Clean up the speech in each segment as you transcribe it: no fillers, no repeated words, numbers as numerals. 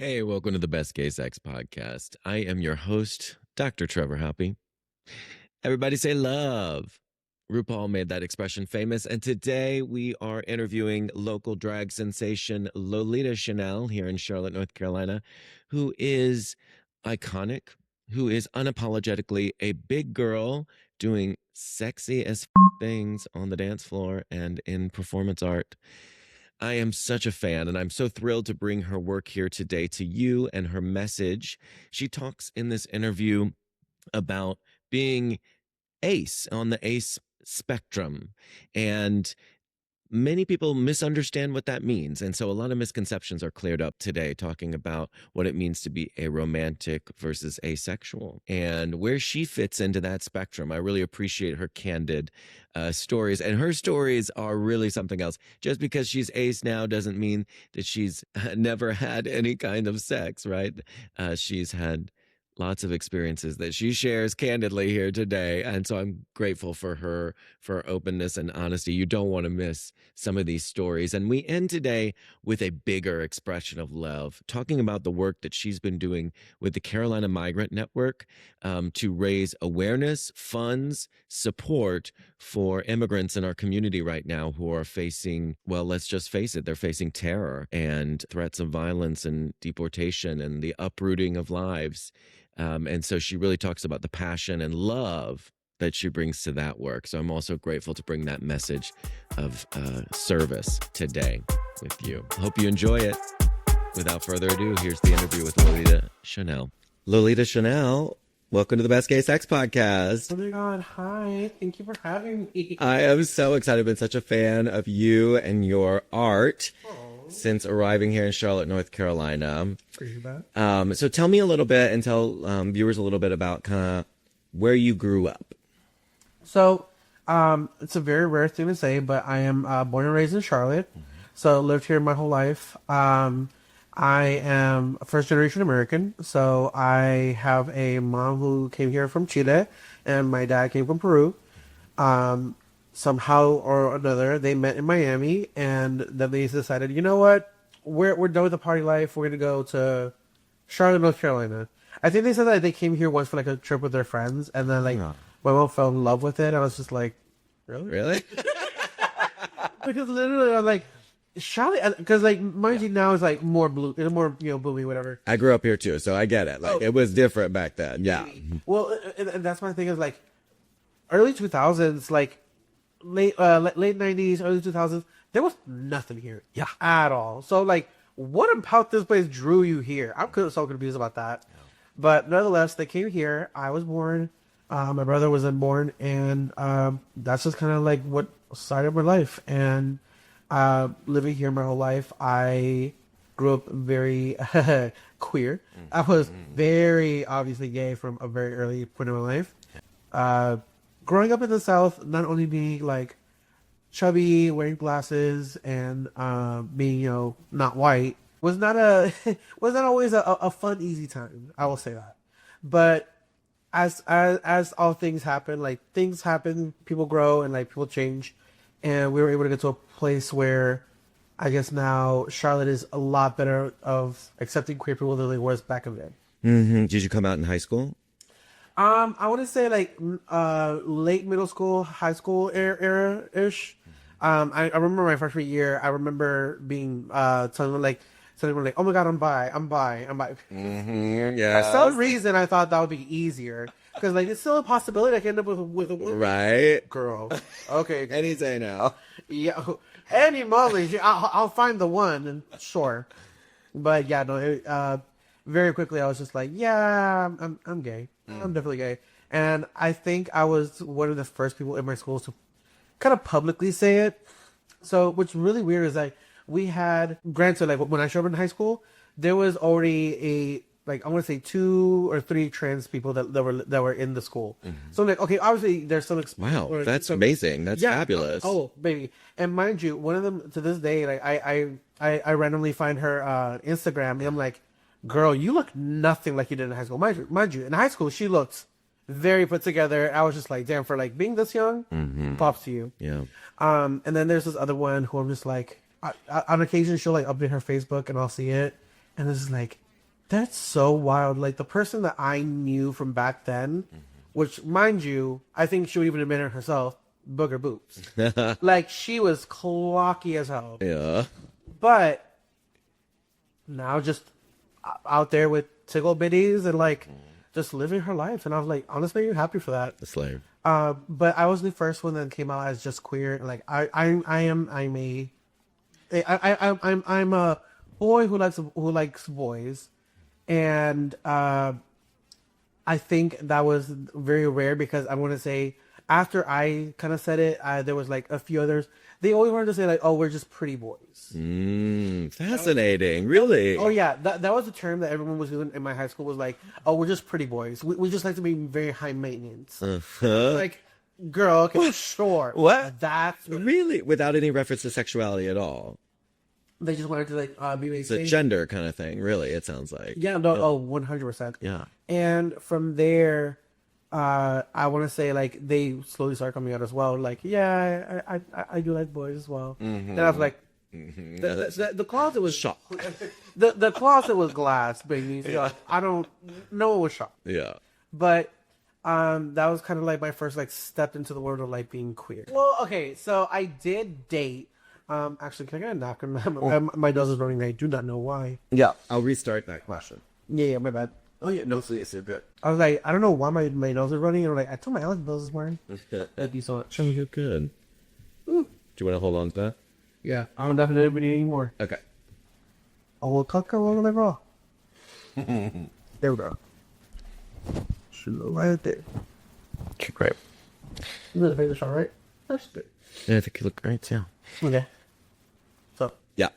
Hey, welcome to the Best Gay Sex Podcast. I am your host, Dr. Trevor Hoppy. Everybody say love. RuPaul made that expression famous, and today we are interviewing local drag sensation Lolita Chanel here in Charlotte, North Carolina, who is iconic, who is unapologetically a big girl doing sexy as things on the dance floor and in performance art. I am such a fan, and I'm so thrilled to bring her work here today to you and her message. She talks in this interview about being ace on the ace spectrum, and many people misunderstand what that means. And so a lot of misconceptions are cleared up today, talking about what it means to be a romantic versus asexual and where she fits into that spectrum. I really appreciate her candid stories, and her stories are really something else. Just because she's ace now doesn't mean that she's never had any kind of sex, right? She's had lots of experiences that she shares candidly here today. And so I'm grateful for her openness and honesty. You don't want to miss some of these stories. And we end today with a bigger expression of love, talking about the work that she's been doing with the Carolina Migrant Network to raise awareness, funds, support for immigrants in our community right now who are facing, well, let's just face it, they're facing terror and threats of violence and deportation and the uprooting of lives. And so she really talks about the passion and love that she brings to that work. So I'm also grateful to bring that message of service today with you. Hope you enjoy it. Without further ado, here's the interview with Lolita Chanel. Lolita Chanel, welcome to the Best Gay Sex Podcast. Oh my God, hi. Thank you for having me. I am so excited. I've been such a fan of you and your art since arriving here in Charlotte, North Carolina. Appreciate that. So tell me a little bit and tell viewers a little bit about kind of where you grew up. So, it's a very rare thing to say, but I am born and raised in Charlotte. Mm-hmm. So lived here my whole life. I am a first generation American. So I have a mom who came here from Chile and my dad came from Peru. Somehow or another, they met in Miami, and then they decided, you know what, we're done with the party life. We're gonna go to Charlotte, North Carolina. I think they said that they came here once for like a trip with their friends, and then like my mom fell in love with it. I was just like, really? Because literally, I'm like, Charlotte, because like mind you, now is like more blue, more bloomy, whatever. I grew up here too, so I get it. Like it was different back then. Yeah. Well, and that's my thing is like early 2000s, like. Late 90s, early 2000s, there was nothing here at all. So like, what about this place drew you here? I'm so confused about that. Yeah. But nonetheless, they came here. I was born. My brother was unborn, and that's just kind of like what started my life. And living here my whole life, I grew up very queer. I was very obviously gay from a very early point in my life. Growing up in the South, not only being like chubby, wearing glasses, and being not white was not always a fun, easy time. I will say that. But as all things happen, like things happen, people grow and like people change, and we were able to get to a place where I guess now Charlotte is a lot better of accepting queer people than it was back in then. Mm-hmm. Did you come out in high school? I want to say like late middle school, high school era-ish. I remember my freshman year. I remember being telling them like, oh my God, I'm bi. Mm-hmm. Yeah. For some reason, I thought that would be easier because like it's still a possibility I can end up with a woman. Right, girl. Okay. Any day now. Yeah. Any moment, I'll find the one, and sure. But yeah, no. Very quickly, I was just like, yeah, I'm gay. I'm definitely gay. And I think I was one of the first people in my school to kind of publicly say it. So what's really weird is like we had, granted, like when I showed up in high school, there was already I want to say 2 or 3 trans people that were in the school. Mm-hmm. So I'm like, okay, obviously there's some. Wow, that's amazing. That's fabulous. Oh, baby. And mind you, one of them to this day, like I randomly find her Instagram, and I'm like, girl, you look nothing like you did in high school. Mind you, in high school, she looked very put together. I was just like, damn, for like being this young, props to you. Yeah. And then there's this other one who I'm just like, on occasion she'll like update her Facebook and I'll see it, and it's just like, That's so wild. Like the person that I knew from back then, which mind you, I think she would even admit it herself, booger boobs. Like she was clocky as hell. Yeah. But now just out there with tickle bitties and like just living her life. And I was like, honestly, happy for that. The slave. But I was the first one that came out as just queer. And like I'm a boy who likes boys, and I think that was very rare because I want to say after I kind of said it, there was like a few others. They always wanted to say like, "Oh, we're just pretty boys." Fascinating, really. Oh yeah, that was the term that everyone was using in my high school. Was like, "Oh, we're just pretty boys. We just like to be very high maintenance." Like, girl, okay, sure. What? That's Really? Without any reference to sexuality at all. they just wanted to like be It's a gender kind of thing, really, it sounds like. Yeah, no, oh, 100%. Yeah. And from there, I want to say like they slowly started coming out as well. Like, yeah, I do like boys as well. Then I was like, the closet was Shock. the closet was glass, baby. So I don't know it was shop. Yeah. But that was kind of like my first like step into the world of like being queer. Well, okay, so I did date. Actually, can I get a knock? My nose is running. I do not know why. Yeah. I'll restart that question. Yeah, my bad. Oh, yeah. No, it's good. I was like, I don't know why my nose is running. And I'm like, I told my Alex nose is running. Thank you so much. Oh, you're good. Do you want to hold on to that? Yeah, I don't definitely anybody anymore. Okay. Oh, well, cut over the raw. There we go. Should look right there. Okay, great. You really made this all right? That's good. Yeah, I think you look great, too. Okay. So, Yeah.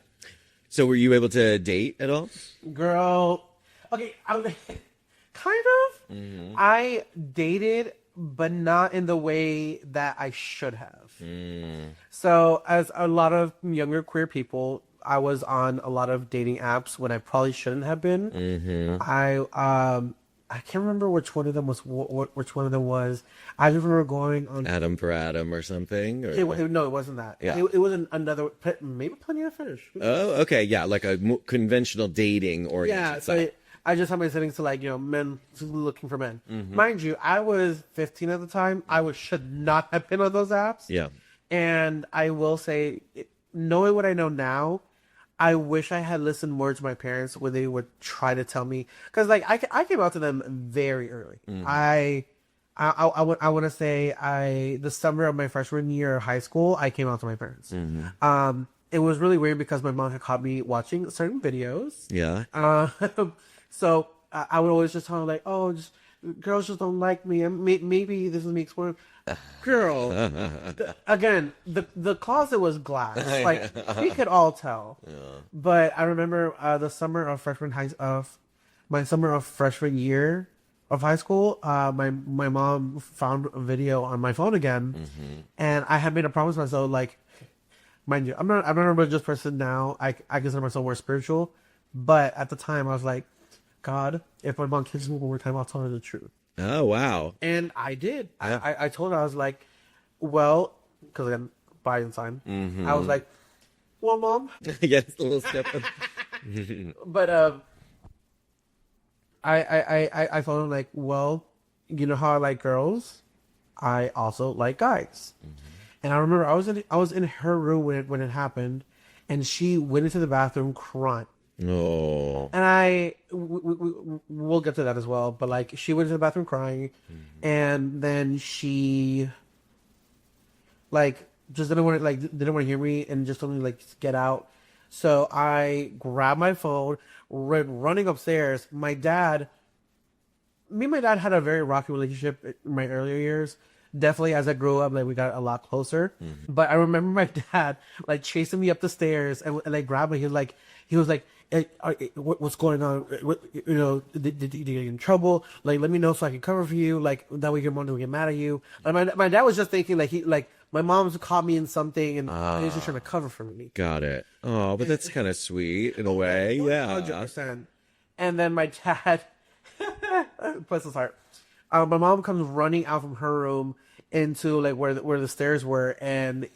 So were you able to date at all? girl. Okay, I was kind of. I dated, but not in the way that I should have. So, as a lot of younger queer people, I was on a lot of dating apps when I probably shouldn't have been. I can't remember which one of them was which one of them was. I just remember going on Adam for Adam or something? Or... no, it wasn't that. Yeah. It was another maybe Plenty of Fish. Oh, okay. Yeah, like a conventional dating oriented Yeah, so site. I just had my settings to like, men looking for men. Mind you, I was 15 at the time. I should not have been on those apps. Yeah. And I will say, knowing what I know now, I wish I had listened more to my parents when they would try to tell me. Because like I came out to them very early. I want to say the summer of my freshman year of high school, I came out to my parents. It was really weird because my mom had caught me watching certain videos. Yeah. So I would always just tell her like, oh, just girls just don't like me, and maybe this is me exploring. Girl, again, the closet was glass. Like we could all tell. Yeah. But I remember the summer of my summer of freshman year of high school. My mom found a video on my phone again, and I had made a promise to myself like. Mind you, I'm not a religious person now. I consider myself more spiritual, but at the time I was like, God, if my mom kisses me one more time, I'll tell her the truth. Oh, wow. And I did. Yeah. I told her, I was like, well, because again, Biden sign. I was like, well, Mom. Yes, a little step. But I told her like, well, you know how I like girls, I also like guys. And I remember I was in her room when it happened, and she went into the bathroom crying. Oh. And we'll get to that as well. But like, she went into the bathroom crying, and then she like just didn't want to hear me, and just told me like get out. So I grabbed my phone, running upstairs. Me and my dad had a very rocky relationship in my earlier years. Definitely, as I grew up, like we got a lot closer. But I remember my dad like chasing me up the stairs and like grabbed me. He was like, hey, what's going on? Did you get in trouble? Like, let me know so I can cover for you. Like that way your mom don't get mad at you. And my dad was just thinking like my mom's caught me in something and he's just trying to cover for me. Got it. Oh, but that's kind of sweet in a way. Yeah. 100%. And then my dad, bless his heart. My mom comes running out from her room into like where the stairs were, and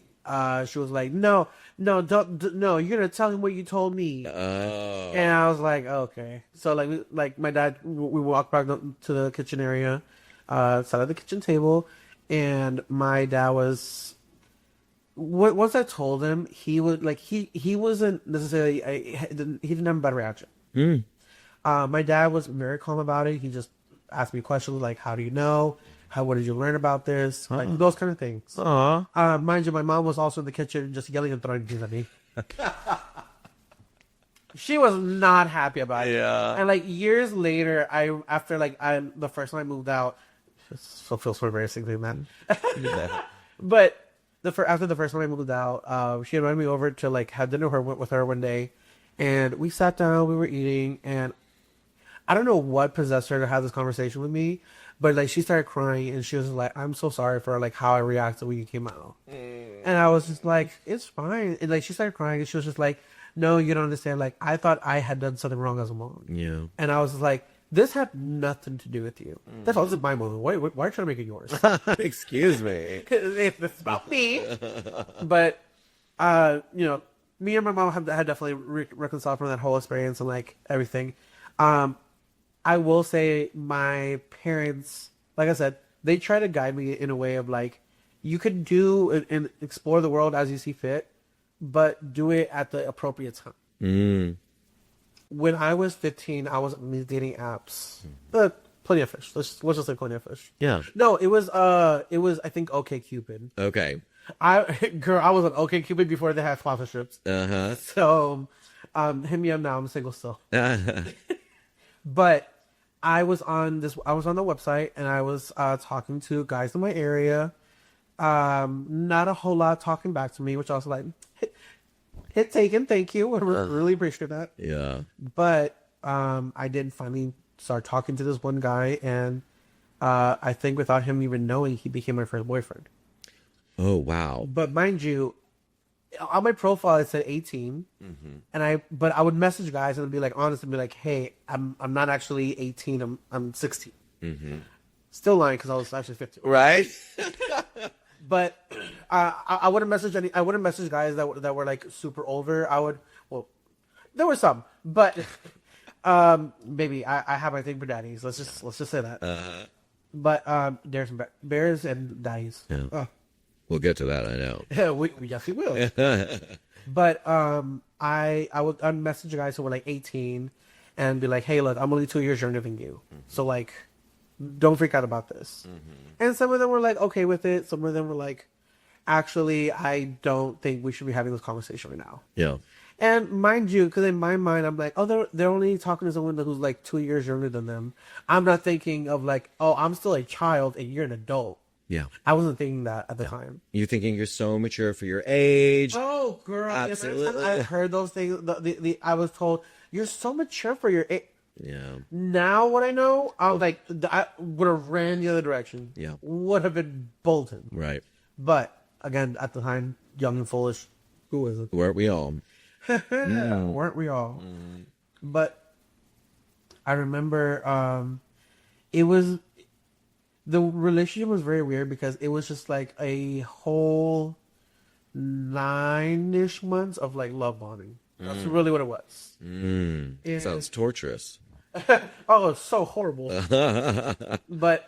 she was like, no, no, no, you're gonna tell him what you told me. Oh. And I was like, okay. So like my dad, we walked back to the kitchen area, sat at the kitchen table, and my dad was. Once I told him, he would like he wasn't necessarily he didn't have a bad reaction. Mm. My dad was very calm about it. He just asked me questions like, "How do you know? What did you learn about this?" Like those kind of things. Mind you, my mom was also in the kitchen just yelling and throwing things at me. She was not happy about it. Yeah. And like years later, the first time I moved out, so feels so embarrassing, man. But after the first time I moved out, she invited me over to like have dinner with her one day, and we sat down. We were eating, and I don't know what possessed her to have this conversation with me, but like she started crying, and she was like, "I'm so sorry for like how I reacted when you came out," and I was just like, "It's fine." And like she started crying, and she was just like, "No, you don't understand. Like I thought I had done something wrong as a mom." Yeah. And I was just like, "This had nothing to do with you. That's all. This is my movie. Why are you trying to make it yours?" Excuse me. It's about me. But me and my mom had definitely reconciled from that whole experience and like everything. I will say my parents, like I said, they try to guide me in a way of like, you can do and explore the world as you see fit, but do it at the appropriate time. Mm. When I was 15, I was on these dating apps. Plenty of fish. Let's just say plenty of fish. Yeah. No, it was I think OkCupid. I Okay. was on OkCupid before they had sponsorships. Uh-huh. So, hit me up now. I'm single still. But I was on the website and I was talking to guys in my area. Not a whole lot talking back to me, which I was like, hit taken, thank you. I really appreciate that. Yeah. But I did finally start talking to this one guy, and I think without him even knowing, he became my first boyfriend. Oh, wow. But mind you, on my profile it said 18, and I would message guys and be like honest and be like, hey, I'm not actually 18, I'm 16. Still lying because I was actually 15. Right. But I wouldn't message guys that were like super older. There were some, but maybe I have my thing for daddies. Let's just say that. But there's some bears and daddies. Yeah. We'll get to that, I know. Yeah, we will. But I'd message guys who were like 18 and be like, hey, look, I'm only 2 years younger than you, so like, don't freak out about this. And some of them were like okay with it. Some of them were like, actually, I don't think we should be having this conversation right now. Yeah. And mind you, because in my mind, I'm like, oh, they're only talking to someone who's like 2 years younger than them. I'm not thinking of like, oh, I'm still a child and you're an adult. Yeah. I wasn't thinking that at the time. You're thinking you're so mature for your age. Oh, girl. Absolutely. I heard those things. I was told, you're so mature for your age. Yeah. Now what I know, I was like, I would have ran the other direction. Yeah. Would have been bolted. Right. But, again, at the time, young and foolish. Who is it? Weren't we all? No. Weren't we all? But I remember the relationship was very weird because it was just like a whole 9-ish months of like love bombing. That's really what it was. Sounds torturous. Oh, it's so horrible. But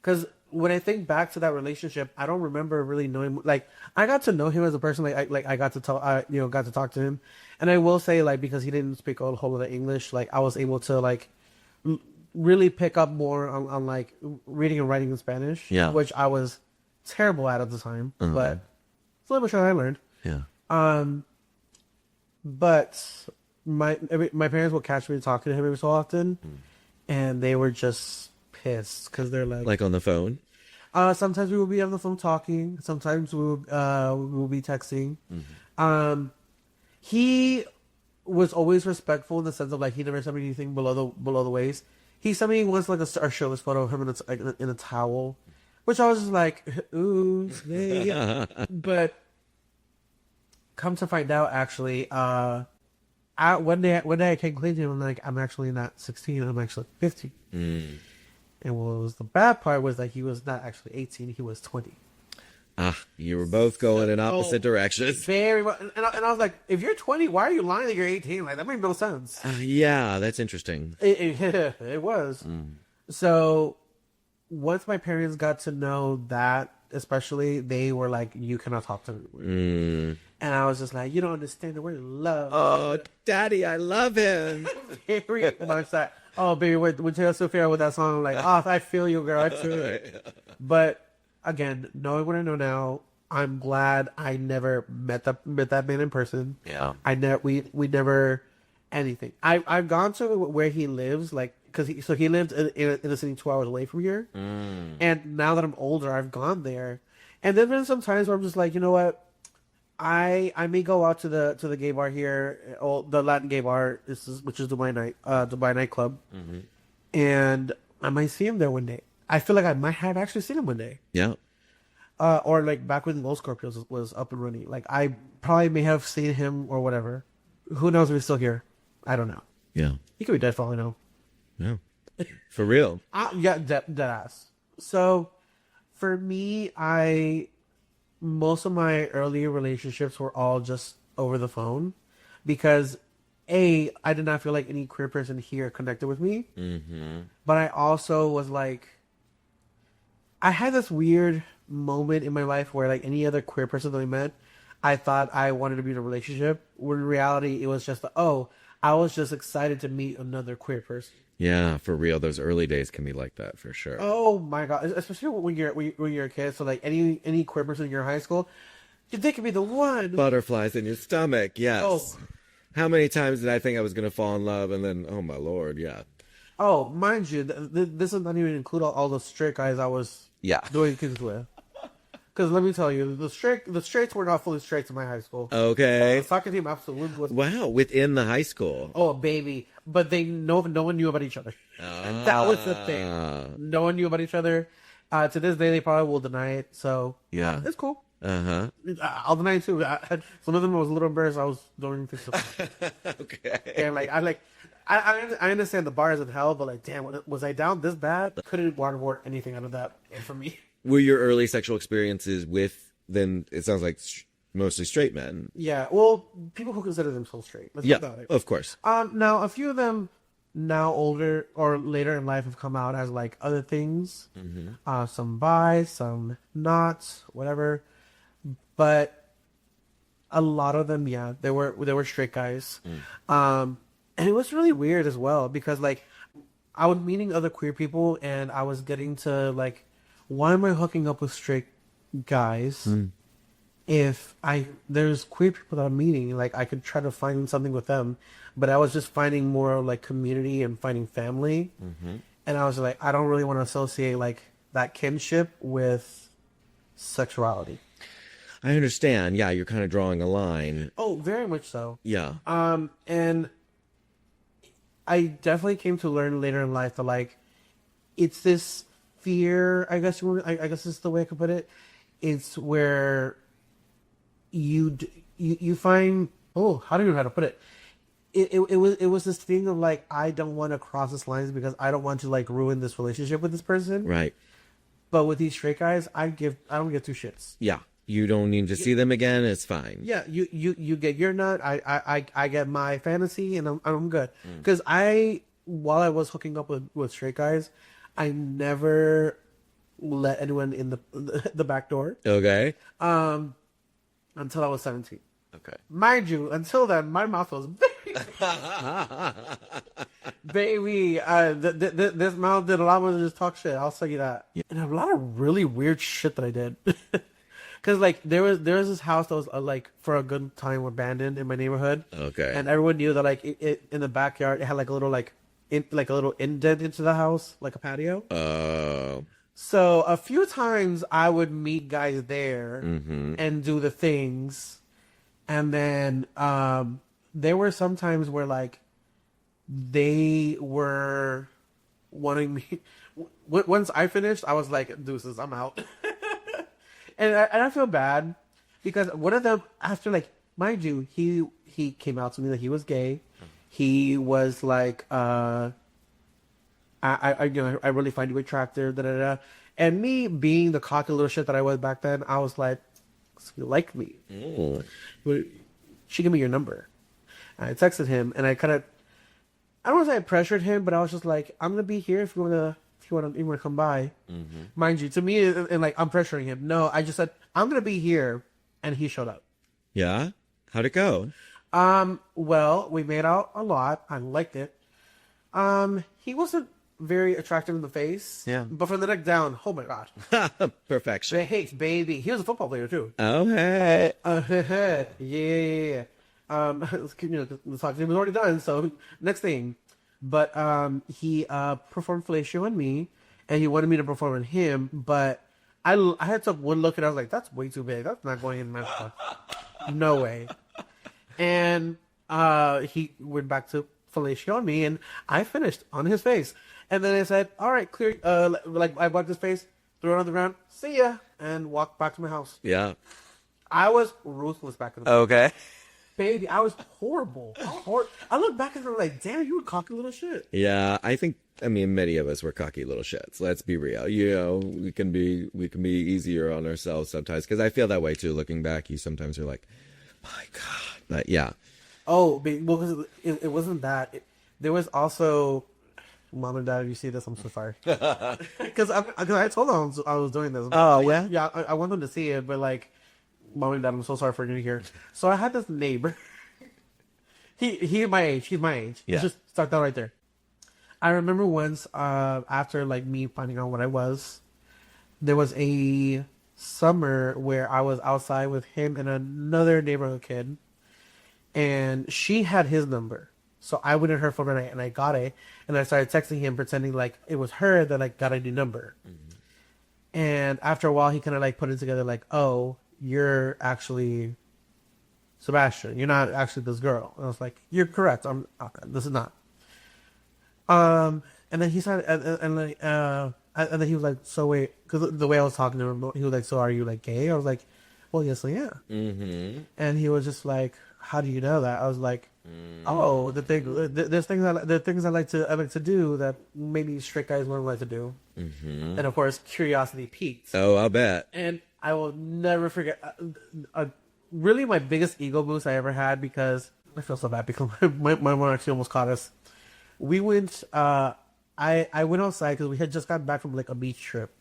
because when I think back to that relationship, I don't remember really knowing. Like, I got to know him as a person. I got to got to talk to him, and I will say, like, because he didn't speak a whole lot of English, like I was able to like really pick up more on like reading and writing in Spanish. Yeah. Which I was terrible at the time, but slowly but surely I learned. Yeah. But my parents would catch me talking to him every so often, and they were just pissed because they're like on the phone. Sometimes we would be on the phone talking. Sometimes we would be texting. He was always respectful in the sense of like he never sent me anything below the waist. He sent me once like a shirtless photo of him in a towel, which I was just like, ooh, yeah. But come to find out, actually, one day I came clean to him. I'm like, I'm actually not 16. I'm actually 15. And what was the bad part was that he was not actually 18. He was 20. Ah, you were both going in opposite directions. Very much. And I was like, if you're 20, why are you lying that you're 18? Like, that makes no sense. Yeah, that's interesting. It was. So once my parents got to know that, especially, they were like, you cannot talk to me. And I was just like, you don't understand the word love. Oh, Daddy, I love him. Very much that. Oh, baby, when Taylor Swift with that song, I'm like, oh, I feel you, girl. I feel it. But again, knowing what I know now, I'm glad I never met that man in person. Yeah. We never anything. I've gone to where he lives, like, because he lived in a city 2 hours away from here. And now that I'm older, I've gone there, and there's been some times where I'm just like, you know what, I may go out to the gay bar here, or the Latin gay bar, which is Dubai nightclub, and I might see him there one day. I feel like I might have actually seen him one day. Yeah. Or like back when Los Scorpios was up and running. Like I probably may have seen him or whatever. Who knows if he's still here? I don't know. Yeah. He could be dead for all I know. Yeah. For real. Yeah, dead ass. So for me, most of my early relationships were all just over the phone because I did not feel like any queer person here connected with me. But I also was like, I had this weird moment in my life where, like, any other queer person that I met, I thought I wanted to be in a relationship. When in reality, it was just I was just excited to meet another queer person. Yeah, for real. Those early days can be like that for sure. Oh my god! Especially when you're a kid. So like any queer person in your high school, they could be the one. Butterflies in your stomach. Yes. Oh. How many times did I think I was going to fall in love, and then, oh my lord, yeah. Oh, mind you, this does not even include all the straight guys I was doing things with. Because let me tell you, the straights were not fully straight in my high school. Okay. The soccer team absolutely was. Wow, within the high school. Oh, baby. But no one knew about each other. And that was the thing. No one knew about each other. To this day, they probably will deny it. So, yeah. It's cool. Uh-huh. I'll deny it too. Some of them I was a little embarrassed. I was doing things. Okay. And I understand the bar is in hell, but like, damn, was I down this bad? Couldn't waterboard anything out of that for me. Were your early sexual experiences with, then it sounds like mostly straight men? Yeah, well, people who consider themselves straight. Let's talk about it. Of course. Now, a few of them now older or later in life have come out as like other things. Some bi, some not, whatever. But a lot of them, yeah, they were straight guys. And it was really weird as well because like I was meeting other queer people and I was getting to like, why am I hooking up with straight guys if there's queer people that I'm meeting? Like I could try to find something with them, but I was just finding more like community and finding family. And I was like, I don't really want to associate like that kinship with sexuality. I understand. Yeah, you're kind of drawing a line. Oh, very much so. Yeah. And I definitely came to learn later in life that like it's this fear, I guess this is the way I could put it. It's where you find, how do you know how to put it? It was this thing of like, I don't want to cross this line because I don't want to like ruin this relationship with this person. Right. But with these straight guys, I don't give two shits. Yeah. You don't need to see them again. It's fine. Yeah. You get your nut. I get my fantasy and I'm good. Because while I was hooking up with straight guys, I never let anyone in the back door. Okay. Until I was 17. Okay. Mind you, until then, my mouth was very... Baby, this mouth did a lot more than just talk shit. I'll tell you that. Yeah. And a lot of really weird shit that I did. Because like there was this house that was like for a good time abandoned in my neighborhood. Okay. And everyone knew that like it in the backyard it had like a little a little indent into the house, like a patio. Oh. So a few times I would meet guys there and do the things, and then there were some times where like they were wanting me. Once I finished, I was like, "Deuces, I'm out." and I feel bad because one of them, after like, mind you, he came out to me that he was gay. He was like, I really find you attractive, da da da. And me being the cocky little shit that I was back then, I was like, so you like me. She gave me your number. And I texted him, and I kind of, I don't want to say I pressured him, but I was just like, I'm gonna be here if you wanna come by. Mind you, to me, and like I'm pressuring him. No, I just said I'm gonna be here, and he showed up. Yeah? How'd it go? Well, we made out a lot. I liked it. He wasn't very attractive in the face. Yeah. But from the neck down, oh my god. Perfection. Hey, baby. He was a football player too. Oh, hey. Yeah. Let's talk. It was already done. So next thing, but he performed fellatio on me, and he wanted me to perform on him. But I had took one look, and I was like, that's way too big. That's not going in my mouth. No way. And he went back to fellatio on me, and I finished on his face. And then I said, all right, clear. Like I wiped his face, threw it on the ground, see ya, and walked back to my house. Yeah. I was ruthless back in the day. Okay. Baby, I was horrible. I look back at her like, damn, you a cocky little shit. Yeah, I mean, many of us were cocky little shits. Let's be real. You know, we can be easier on ourselves sometimes, because I feel that way too. Looking back, you sometimes are like, my God. But yeah. Oh, well, because it wasn't that. There was also, Mom and Dad, if you see this, I'm so sorry. Because I told them I was doing this. Oh, yeah? Yeah, I want them to see it, but like, Mom and Dad, I'm so sorry for you here. So I had this neighbor. He's my age. Yeah. Let's just start that right there. I remember once, after like me finding out what I was, there was a summer where I was outside with him and another neighborhood kid, and she had his number. So I went in her phone and I got it, and I started texting him pretending like it was her that like got a new number. And after a while, he kind of like put it together like, oh, you're actually Sebastian. You're not actually this girl. And I was like, you're correct. This is not. And then he started, and then he was like, so wait, because the way I was talking to him, he was like, so are you like gay? I was like, well, yes, I am. And he was just like, how do you know that? I was like, oh, there's things I like to do that maybe straight guys wouldn't like to do. And of course, curiosity piqued. Oh, I'll bet. And I will never forget. Really, my biggest ego boost I ever had, because I feel so bad because my mom actually almost caught us. We went. I went outside because we had just gotten back from like a beach trip.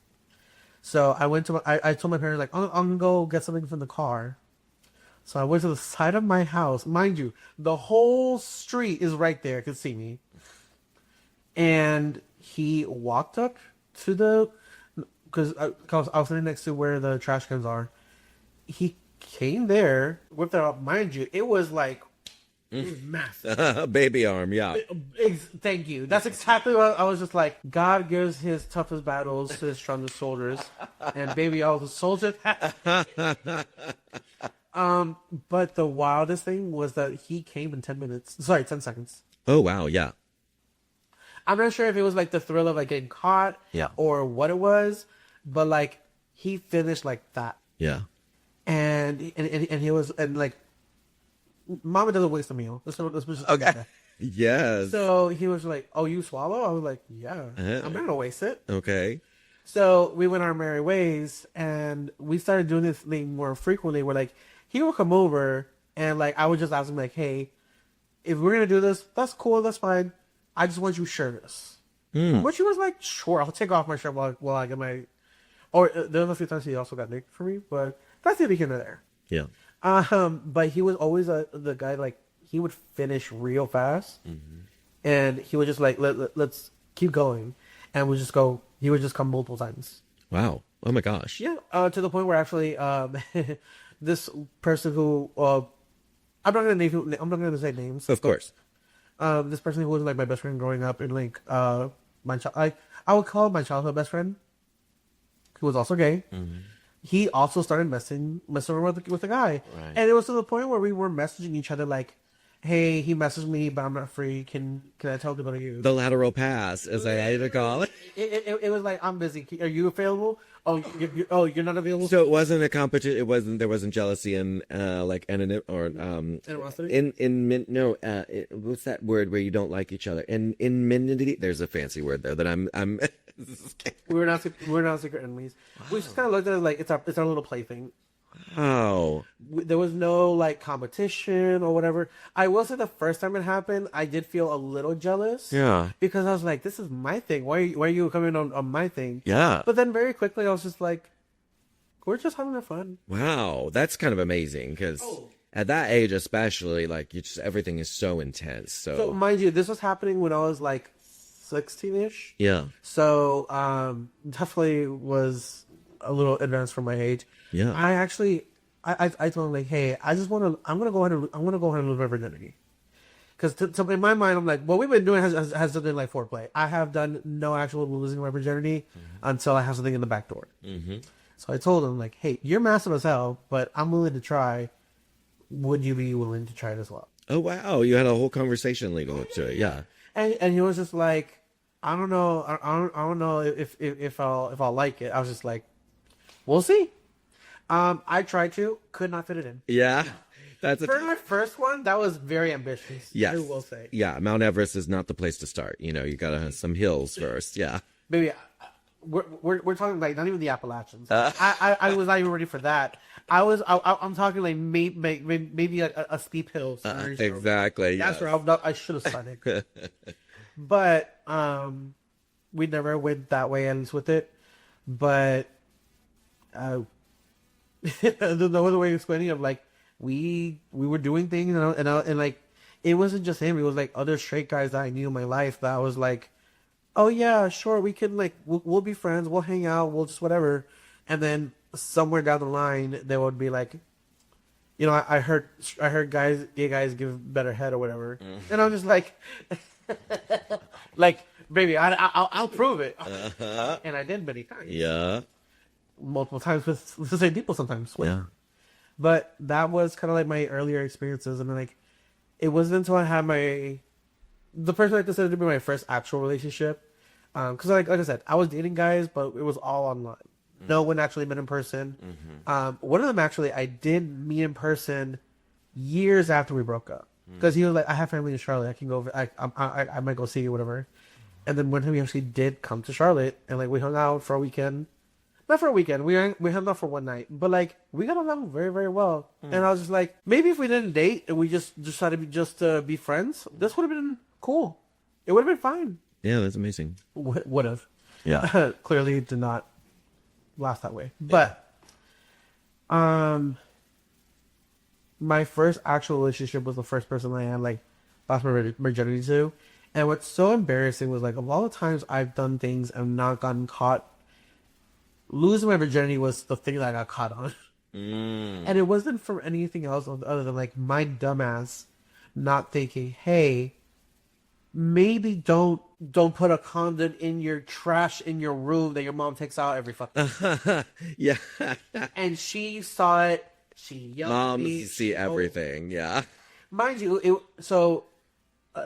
So I went to. I told my parents like, I'm gonna go get something from the car. So I went to the side of my house. Mind you, the whole street is right there. Could see me. And he walked up to the, because I was sitting next to where the trash cans are. He came there, whipped it up. Mind you, it was like, it was massive. Baby arm, yeah. Thank you. That's exactly what I was just like. God gives his toughest battles to his strongest soldiers. And baby, I was a soldier. But the wildest thing was that he came in 10 seconds. Oh, wow, yeah. I'm not sure if it was like the thrill of like getting caught, or what it was, but like he finished like that. Yeah. And he was, and like, Mama doesn't waste a meal. Let's just okay. Yes. So he was like, "Oh, you swallow?" I was like, "Yeah, I'm not gonna waste it." Okay. So we went our merry ways, and we started doing this thing more frequently. Where like he would come over, and like I would just ask him like, "Hey, if we're gonna do this, that's cool, that's fine. I just want you shirtless." But she was like, "Sure, I'll take off my shirt while I get my." Or there was a few times he also got naked for me, but that's neither here nor there. Yeah. But he was always the guy, like, he would finish real fast, and he would just like, let's keep going, and he would just come multiple times. Wow. Oh my gosh. Yeah. To the point where actually, this person who, I'm not gonna say names. Of course. This person who was like my best friend growing up, and like, I would call him my childhood best friend, who was also gay. He also started messing around with the guy. Right. And it was to the point where we were messaging each other like, hey, he messaged me, but I'm not free. Can I tell him to go to you? The lateral pass, as I had to call it. It was like, I'm busy. Are you available? Oh, you're not available. So it wasn't a competition. There wasn't jealousy and like anonymity or Animosity? no what's that word where you don't like each other? In enmity, there's a fancy word there that I'm We're not secret enemies. Wow. We just kind of looked at it like it's our little plaything. Oh. There was no like competition or whatever. I will say the first time it happened, I did feel a little jealous. Yeah. Because I was like, this is my thing. Why are you coming on my thing? Yeah. But then very quickly I was just like, we're just having fun. Wow, that's kind of amazing because at that age, especially, like everything is so intense. So mind you, this was happening when I was like 16-ish. Yeah. So definitely was a little advanced for my age. Yeah. I told him like, hey, I'm gonna go ahead and lose my virginity. Because in my mind, I'm like, what we've been doing has something like foreplay. I have done no actual losing my virginity until I have something in the back door. Mm-hmm. So I told him like, hey, you're massive as hell, but I'm willing to try. Would you be willing to try it as well? Oh wow, you had a whole conversation leading up to it, yeah. And he was just like, I don't know, I don't know if I'll like it. I was just like, we'll see. I tried to, could not fit it in. Yeah. For my first one, that was very ambitious. Yes. I will say. Yeah, Mount Everest is not the place to start. You know, you gotta have some hills first. Yeah. Baby, we're talking like not even the Appalachians. I was not even ready for that. I'm talking like maybe a steep hill. Exactly. That's where I should have started. But we never went that way, at least with it. But the other way of explaining it, like we were doing things, and like it wasn't just him. It was like other straight guys that I knew in my life that I was like, oh yeah, sure, we can like we'll be friends, we'll hang out, we'll just whatever. And then somewhere down the line, they would be like, you know, I heard gay guys give better head or whatever, and I'm just like, like baby, I'll prove it, and I did many times. Yeah. Multiple times with the same people sometimes. Yeah. But that was kind of like my earlier experiences, and like it wasn't until I had the person I considered to be my first actual relationship, because like I said, I was dating guys, but it was all online. No one actually met in person. One of them actually I did meet in person years after we broke up, because he was like, I have family in Charlotte, I can go over, I might go see you, whatever. And then when we actually did come to Charlotte, and like we hung out for a weekend. Not for a weekend. We hung out for one night, but like we got along very, very well. And I was just like, maybe if we didn't date and we just decided to be friends, this would have been cool. It would have been fine. Yeah, that's amazing. Would have. Yeah. Clearly did not last that way. But my first actual relationship was the first person I had like lost my virginity to. And what's so embarrassing was like of all the times I've done things and not gotten caught, losing my virginity was the thing that I got caught on. And it wasn't from anything else other than like my dumbass not thinking, hey, maybe don't put a condom in your trash in your room that your mom takes out every fucking Yeah. And she saw it. She yelled at me. Moms see everything. Yeah. Mind you,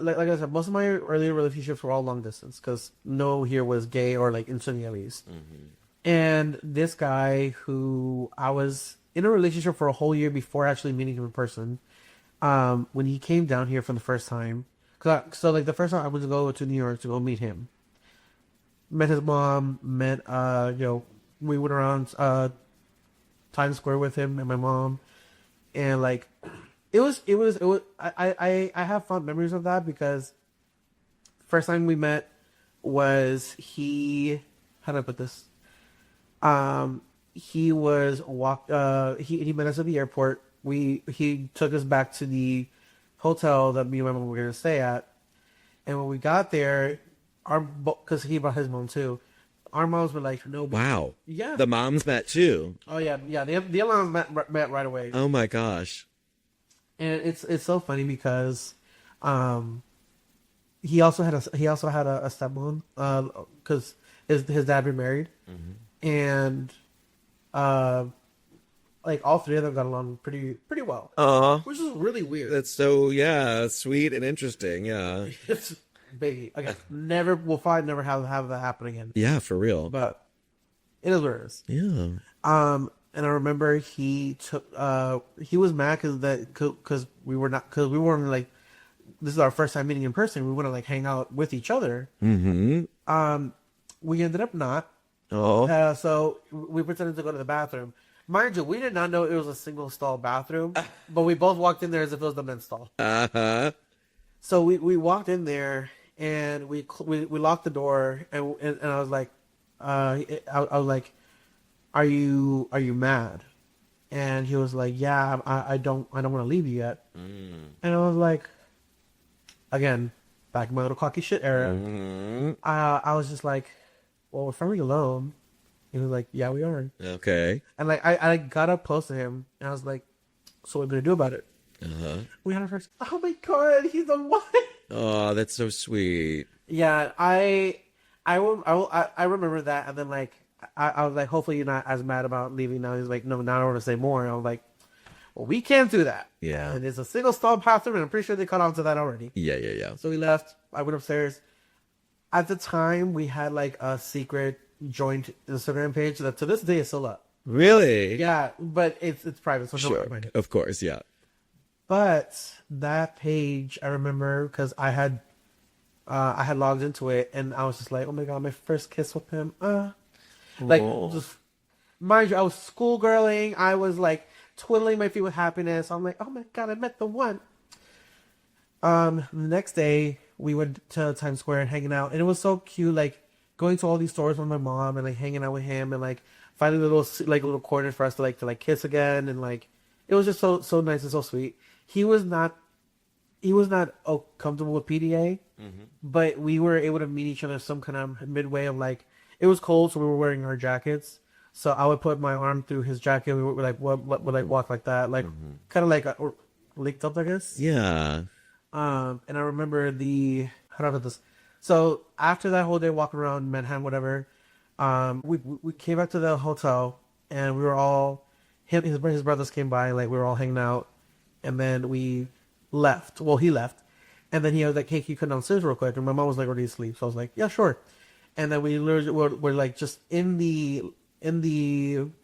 like I said, most of my earlier relationships were all long distance because no here was gay or like instantly at least. And this guy who I was in a relationship for a whole year before actually meeting him in person, when he came down here for the first time, so like the first time I went to go to New York to go meet him, met his mom, we went around Times Square with him and my mom, and like it was I have fond memories of that because first time we met was how do I put this? He was he met us at the airport. He took us back to the hotel that me and my mom were gonna stay at. And when we got there, because he brought his mom too, our moms were like, "No." Wow. Yeah. The moms met too. Oh yeah. The other moms met right away. Oh my gosh. And it's so funny because, he also had a stepmom, because his dad remarried. And like all three of them got along pretty well, Aw. which is really weird. That's so, yeah, sweet and interesting. Yeah. It's baby. Again, never will probably never have that happen again. Yeah, for real. But it is what it is. Yeah. And I remember he was mad because we weren't like, this is our first time meeting in person. We want to like hang out with each other. Mm-hmm. We ended up not. Oh. So we pretended to go to the bathroom. Mind you, we did not know it was a single stall bathroom, but we both walked in there as if it was the men's stall. Uh-huh. So we walked in there and we locked the door and I was like, I was like, are you mad? And he was like, yeah, I don't want to leave you yet. And I was like, again, back in my little cocky shit era, I was just like, well, we're finally alone. He was like, yeah, we are. Okay. And like I got up close to him and I was like, so what are we gonna do about it? Uh-huh. We had our first. Oh my god, he's the one. Oh, that's so sweet. Yeah, I remember that, and then like I was like, hopefully you're not as mad about leaving now. He's like, no, now I want to say more. And I was like, well, we can't do that. Yeah. And it's a single stall bathroom, and I'm pretty sure they caught on to that already. Yeah. So we left. I went upstairs. At the time, we had like a secret joint Instagram page that to this day is still up. Really? Yeah, but it's private, so Sure. don't mind it. Of course, yeah. But that page, I remember because I had logged into it, and I was just like, oh my god, my first kiss with him. Like, just mind you, I was schoolgirling. I was like twiddling my feet with happiness. I'm like, oh my god, I met the one. The next day we went to Times Square and hanging out, and it was so cute. Like going to all these stores with my mom and like hanging out with him and like finding little corners for us to kiss again, and like it was just so nice and so sweet. He was not comfortable with PDA, but we were able to meet each other some kind of midway of like, it was cold, so we were wearing our jackets. So I would put my arm through his jacket. We would like walk like that, like kind of like linked up, I guess. Yeah. And I remember how do I put this? So after that whole day walking around Manhattan, whatever, we came back to the hotel and we were all his brothers came by, like we were all hanging out, and then we left. Well, he left, and then he was like, "Hey, can you come downstairs real quick?" And my mom was like already asleep, so I was like, "Yeah, sure." And then we literally were like just in the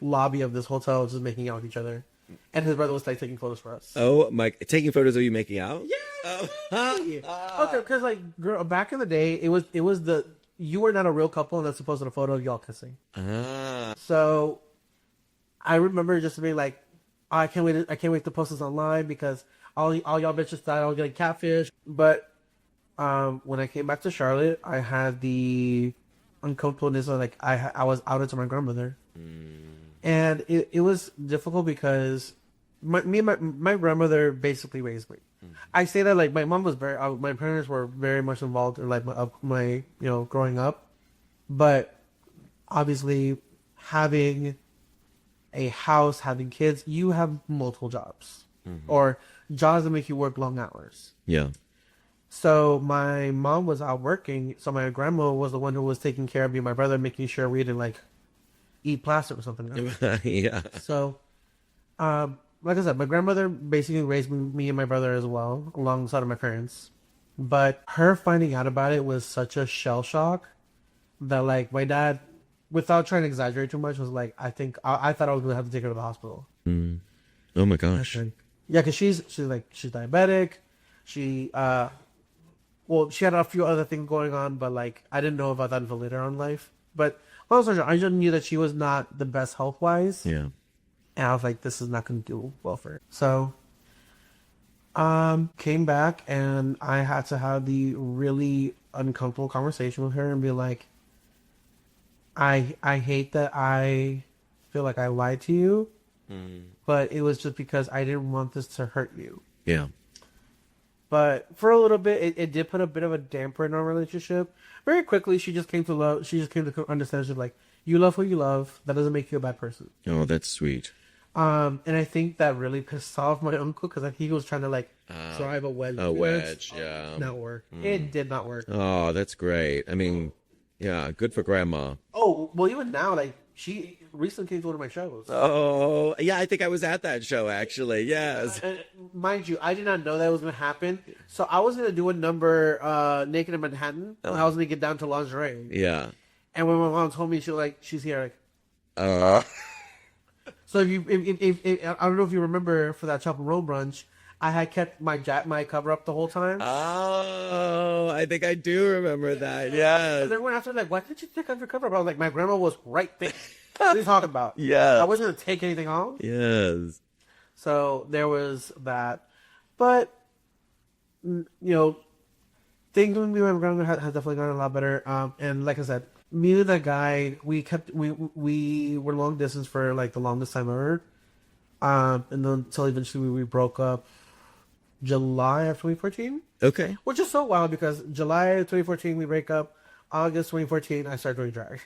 lobby of this hotel, just making out with each other, and his brother was like taking photos for us. Oh, Mike, taking photos of you making out? Yeah. Oh. Okay, because like girl, back in the day, it was you were not a real couple unless you posted a photo of y'all kissing. So I remember just being like, oh, I can't wait to post this online because all y'all bitches thought I was getting catfish. But when I came back to Charlotte, I had the uncomfortableness of like I was outed to my grandmother, and it was difficult because my grandmother basically raised me. I say that like my mom was my parents were very much involved in like my growing up, but obviously having a house, having kids, you have multiple jobs or jobs that make you work long hours. Yeah. So my mom was out working, so my grandma was the one who was taking care of me and my brother, making sure we didn't like eat plastic or something. Yeah. So, like I said, my grandmother basically raised me and my brother as well, alongside of my parents. But her finding out about it was such a shell shock that like my dad, without trying to exaggerate too much, was like, I thought I was gonna have to take her to the hospital. Oh my gosh. Yeah, because she's diabetic. She she had a few other things going on, but like I didn't know about that until later on in life. But also, I just knew that she was not the best health wise. Yeah. And I was like, this is not going to do well for her. So, came back and I had to have the really uncomfortable conversation with her and be like, I hate that I feel like I lied to you, but it was just because I didn't want this to hurt you. Yeah. But for a little bit, it did put a bit of a damper in our relationship. Very quickly, she just came to understand, she's like, you love who you love. That doesn't make you a bad person. Oh, that's sweet. And I think that really pissed off my uncle because he was trying to like drive a wedge. A wedge, yeah. Not work. It did not work. Oh, that's great. I mean, yeah, good for grandma. Oh, well, even now, like, She recently came to one of my shows. Oh, yeah, I think I was at that show actually. Yes. Mind you, I did not know that was going to happen. So I was going to do a number naked in Manhattan. I was going to get down to lingerie. Yeah. And when my mom told me, she was like, she's here. Like, Uh, so if I don't know if you remember for that Chop and Roll brunch, I had kept my cover up the whole time. oh, I think I do remember that. Yes. And everyone after like, why didn't you take off your cover up? I was like, my grandma was right there. What are you talking about? Yeah. I wasn't going to take anything off. Yes. So there was that. But, things with me and my grandma has definitely gotten a lot better. And like I said, me and that guy, we were long distance for like the longest time ever. And then until eventually we broke up July of 2014. Okay. Which is so wild because July 2014 we break up. August 2014 I started doing drag.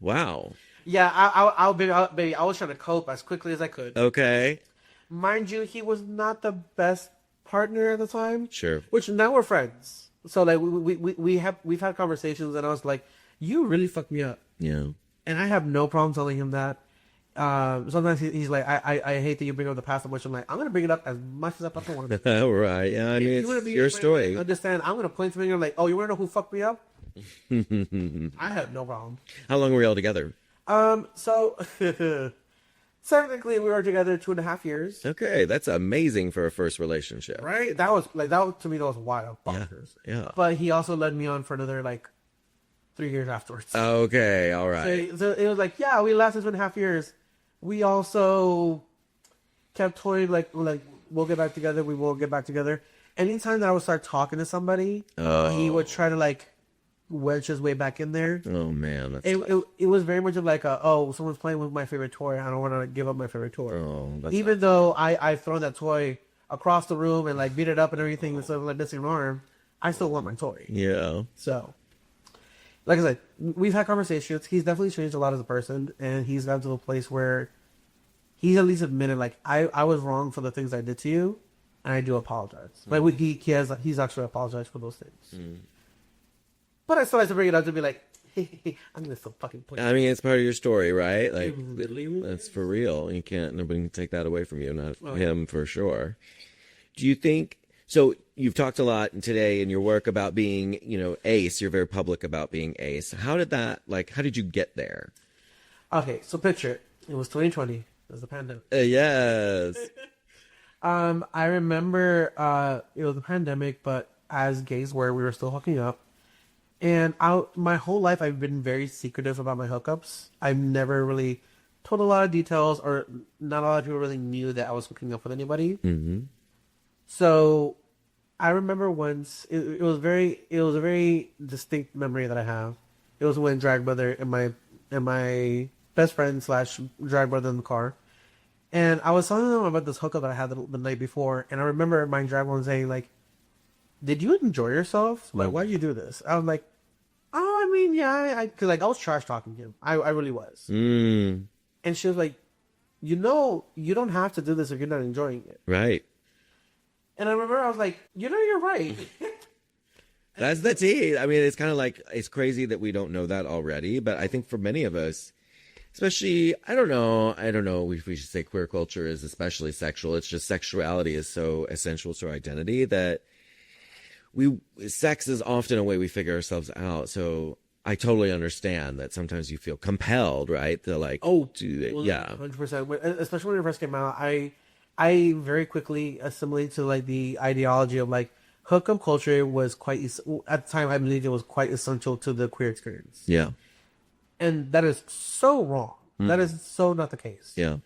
Wow. Yeah, baby, I was trying to cope as quickly as I could. Okay. Mind you, he was not the best partner at the time. Sure. Which now we're friends. So like we've had conversations, and I was like, "You really fucked me up." Yeah. And I have no problem telling him that. Sometimes he's like, I hate that you bring up the past so much. I'm like, I'm gonna bring it up as much as I fucking want to. All right. Yeah. I mean, it's your story. Understand? I'm gonna point to me and like, oh, you wanna know who fucked me up? I have no problem. How long were y'all together? So technically we were together 2.5 years. Okay, that's amazing for a first relationship. Right? That was to me that was wild, bonkers. Yeah. But he also led me on for another like 3 years afterwards. Okay, all right. So it was like, yeah, we lasted 2.5 years. We also kept toying like we'll get back together. We will get back together. Anytime that I would start talking to somebody, he would try to like wedge his way back in there. Oh man, it was very much of like someone's playing with my favorite toy. I don't want to give up my favorite toy. Even though I've thrown that toy across the room and like beat it up and everything instead of like missing an arm, I still want my toy. Yeah. So, like I said, we've had conversations. He's definitely changed a lot as a person, and he's gotten to a place where he's at least admitted like I was wrong for the things I did to you, and I do apologize. Like he's actually apologized for those things. But I still like to bring it up to be like, hey, I'm gonna still fucking point. I mean, it's part of your story, right? Like, literally, that's for real. Nobody can take that away from you, not him for sure. Do you think, so you've talked a lot today in your work about being, ace. You're very public about being ace. How did you get there? Okay, so picture, it was 2020. It was the pandemic. Yes. I remember it was the pandemic, but as gays we were still hooking up. And my whole life, I've been very secretive about my hookups. I've never really told a lot of details, or not a lot of people really knew that I was hooking up with anybody. Mm-hmm. So I remember once, it was a very distinct memory that I have. It was when drag brother and my best friend / drag brother in the car. And I was telling them about this hookup that I had the night before. And I remember my drag one saying like, did you enjoy yourself? Like, why did you do this? I was like, oh, I mean, yeah, because like I was trash talking him. I really was. And she was like, you don't have to do this if you're not enjoying it. Right. And I remember I was like, you're right. That's the tea. I mean, it's kind of like, it's crazy that we don't know that already, but I think for many of us, especially, I don't know if we should say queer culture is especially sexual. It's just sexuality is so essential to our identity that sex is often a way we figure ourselves out. So I totally understand that sometimes you feel compelled, right? To like, do it. Yeah. 100%. Especially when it first came out, I very quickly assimilated to like the ideology of like hookup culture was quite, at the time I believed it was quite essential to the queer experience. Yeah. And that is so wrong. That is so not the case. Yeah.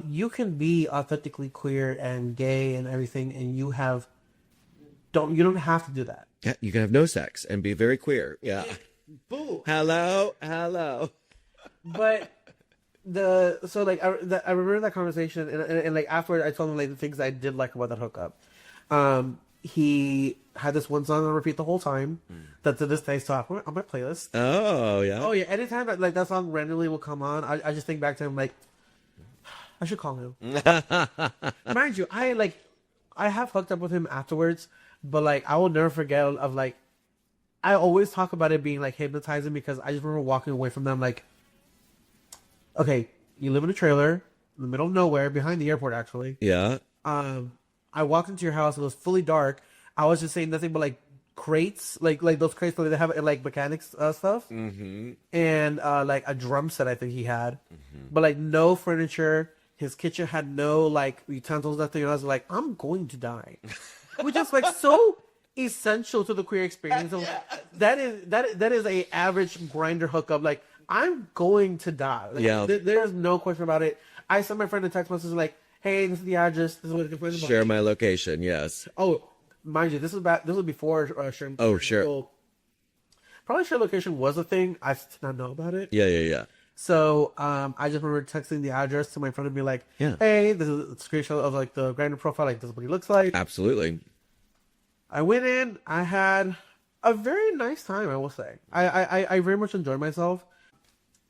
You can be authentically queer and gay and everything, and you don't have to do that. Yeah, you can have no sex and be very queer. Yeah. Boo. Hello. But I remember that conversation, and like afterward, I told him like the things I did like about that hookup. He had this one song on repeat the whole time. That to this day still on my playlist. Oh yeah. Anytime that song randomly will come on, I just think back to him like, I should call him. Mind you, I have hooked up with him afterwards, but like I will never forget of like, I always talk about it being like hypnotizing because I just remember walking away from them like, okay, you live in a trailer in the middle of nowhere, behind the airport, actually. Yeah. I walked into your house. It was fully dark. I was just saying nothing but like crates, like those crates where they have like mechanics stuff, and like a drum set. I think he had, but like no furniture. His kitchen had no like utensils. Nothing. I was like, I'm going to die, which is like so essential to the queer experience. So that is a average grinder hookup. Like I'm going to die. Like, Yeah. there's no question about it. I sent my friend a text message like, "Hey, this is the address. This is what it's Share my location. Yes. Oh, mind you, this was before Shrimp. Oh, sure. So, probably share location was a thing. I did not know about it. Yeah. Yeah. Yeah. So I just remember texting the address to my friend and be like, Yeah. "Hey, this is a screenshot of like the Grindr profile. Like this is what he looks like." Absolutely. I went in. I had a very nice time. I will say. I very much enjoyed myself,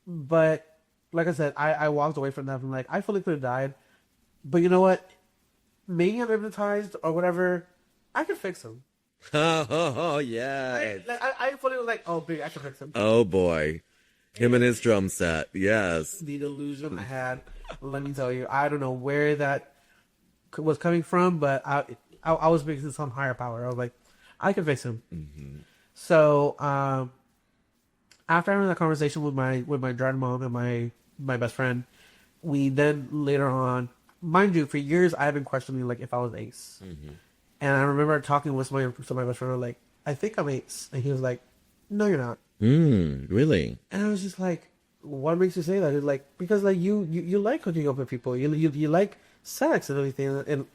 but like I said, I walked away from that and like I fully could have died, but you know what? Maybe I'm hypnotized or whatever. I could fix him. Oh, yeah. I fully was like, oh, big, I can fix him. Oh, boy. Him and his drum set. Yes. The delusion I had, let me tell you, I don't know where that was coming from, but I was basing this on higher power. I was like, I can fix him. Mm-hmm. So after having that conversation with my dad mom and my best friend, we then later on, mind you, for years I have been questioning like if I was ace. And I remember talking with my best friend, like, I think I'm ace. And he was like, no, you're not. Really? And I was just like, what makes you say that? It's like, because like you like hooking up with people. You like sex and everything. And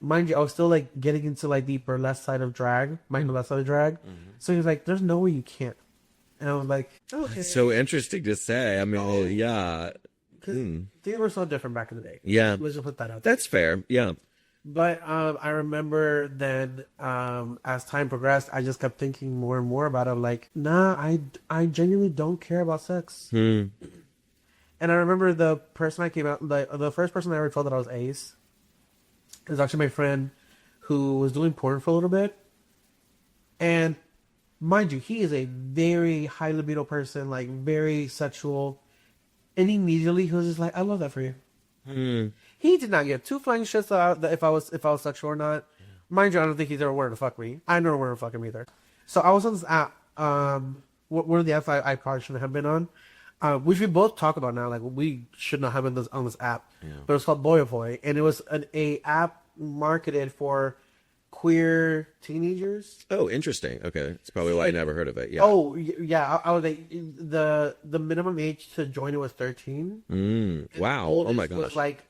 mind you, I was still like getting into like the burlesque side of drag, burlesque side of drag. So he was like, there's no way you can't. And I was like, okay. That's so interesting to say. I mean, yeah. Things were so different back in the day. Yeah. Let's just put that out there. That's fair. Yeah. But I remember then, as time progressed, I just kept thinking more and more about it. I'm like, nah, I genuinely don't care about sex. And I remember the person I came out, the first person I ever told that I was ace is actually my friend who was doing porn for a little bit. And mind you, he is a very high libido person, like very sexual. And immediately he was just like, I love that for you. He did not give two flying shits out if I was sexual or not. Mind you, I don't think he's ever wanted to fuck me. I never wanted to fuck him either. So I was on this app. One of the apps I probably shouldn't have been on, which we both talk about now. Like we should not have been on this app, but it's called Boy, and it was a app marketed for queer teenagers. Oh, interesting. Okay. It's probably why I never heard of it. Yeah. Oh, yeah. I was like, the minimum age to join it was 13. Wow. Oh my gosh. Was like,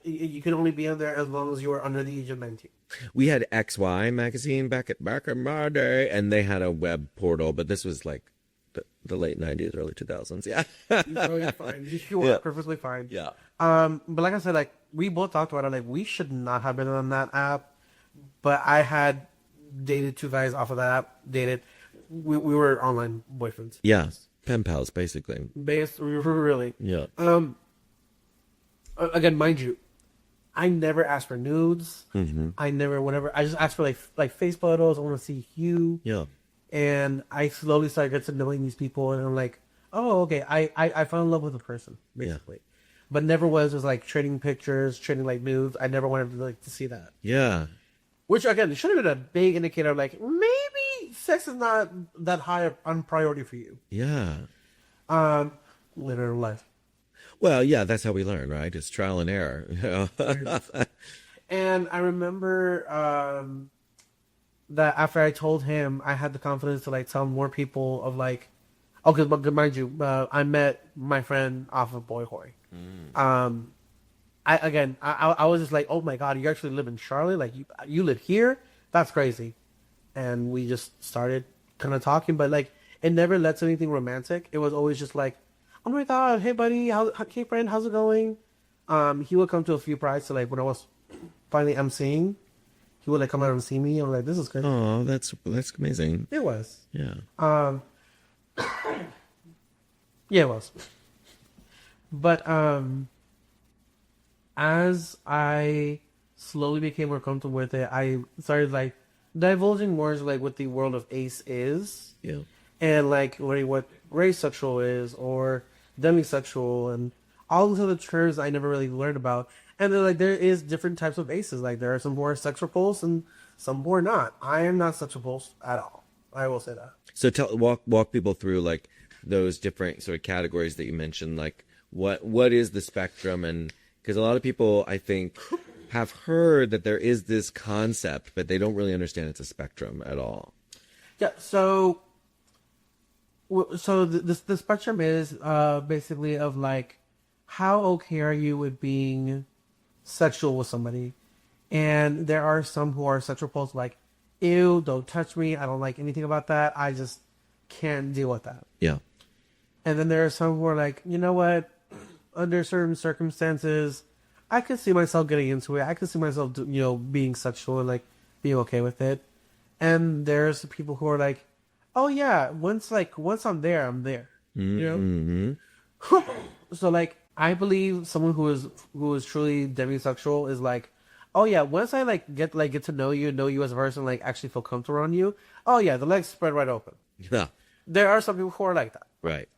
you can only be on there as long as you were under the age of 19. We had XY magazine back in my day, and they had a web portal, but this was like the late 90s, early 2000s. Yeah. You're fine. You were perfectly fine. Yeah. But like I said, like we both talked about it. Like we should not have been on that app. But I had dated two guys off of that app. We were online boyfriends. Yeah, pen pals, basically. We were really. Yeah. Again, mind you, I never asked for nudes. I never, whatever. I just asked for like face photos. I want to see you. Yeah. And I slowly started getting to knowing these people, and I'm like, oh, okay. I fell in love with a person, basically. Yeah. But never was just like trading pictures, trading like nudes. I never wanted to see that. Yeah. Which, again, should have been a big indicator of, like, maybe sex is not that high on priority for you. Yeah. Later in life. Well, yeah, that's how we learn, right? It's trial and error. And I remember that after I told him, I had the confidence to, like, tell more people of, like, okay, but mind you, I met my friend off of Boy Hoy. I was just like, oh my God, you actually live in Charlotte? Like, you live here? That's crazy. And we just started kind of talking, but like, it never led to anything romantic. It was always just like, oh my God, hey buddy, hey friend, how's it going? He would come to a few prides, so like when I was finally emceeing, he would like come out and see me. I'm like, this is crazy. Oh, that's amazing. It was. Yeah. Yeah, it was. But as I slowly became more comfortable with it, I started like divulging more like what the world of ace is. Yeah. And like what asexual is or demisexual, and all these other terms I never really learned about. And then like there is different types of aces. Like there are some who are sex repulsed and some who are not. I am not sex repulsed at all. I will say that. So walk people through like those different sort of categories that you mentioned. Like what is the spectrum? And because a lot of people, I think, have heard that there is this concept, but they don't really understand it's a spectrum at all. Yeah. So the spectrum is basically of like how okay are you with being sexual with somebody, and there are some who are sex repulsed, like ew, don't touch me, I don't like anything about that, I just can't deal with that. Yeah. And then there are some who are like, you know what, under certain circumstances, I could see myself getting into it. I could see myself, being sexual and like being okay with it. And there's people who are like, oh yeah, once I'm there, I'm there. Mm-hmm. So like, I believe someone who is truly demisexual is like, oh yeah, once I get to know you as a person, like actually feel comfortable around you. Oh yeah, the legs spread right open. Yeah. There are some people who are like that. Right.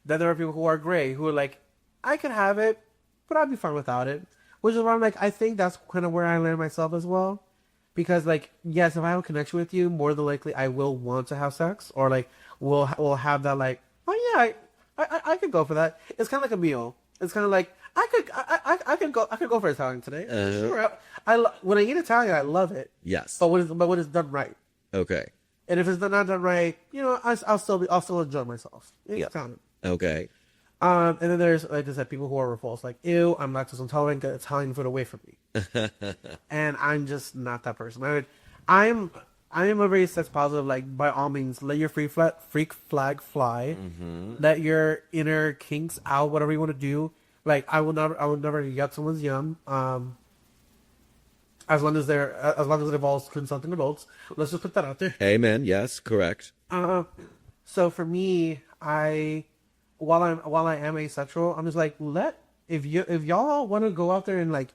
Then there are people who are gray, who are like, I could have it, but I'd be fine without it. Which is why I'm like, I think that's kind of where I land myself as well. Because like, yes, if I have a connection with you, more than likely I will want to have sex, or like we'll have that like, oh yeah, I could go for that. It's kind of like a meal. It's kind of like I could go for Italian today. Sure. When I eat Italian, I love it. Yes. But when it's done right. Okay. And if it's not done right, I'll still enjoy myself. Yeah. Italian. Okay. And then there's, like I said, people who are repulsed, like, ew, I'm lactose intolerant, get Italian food away from me. And I'm just not that person. I am a very sex positive, like, by all means, let your freak flag fly. Mm-hmm. Let your inner kinks out, whatever you want to do. Like, I will never yuck someone's yum. As long as it involves consulting adults. Let's just put that out there. Amen. Yes, correct. So for me, while I am asexual, I'm just like, if y'all want to go out there and like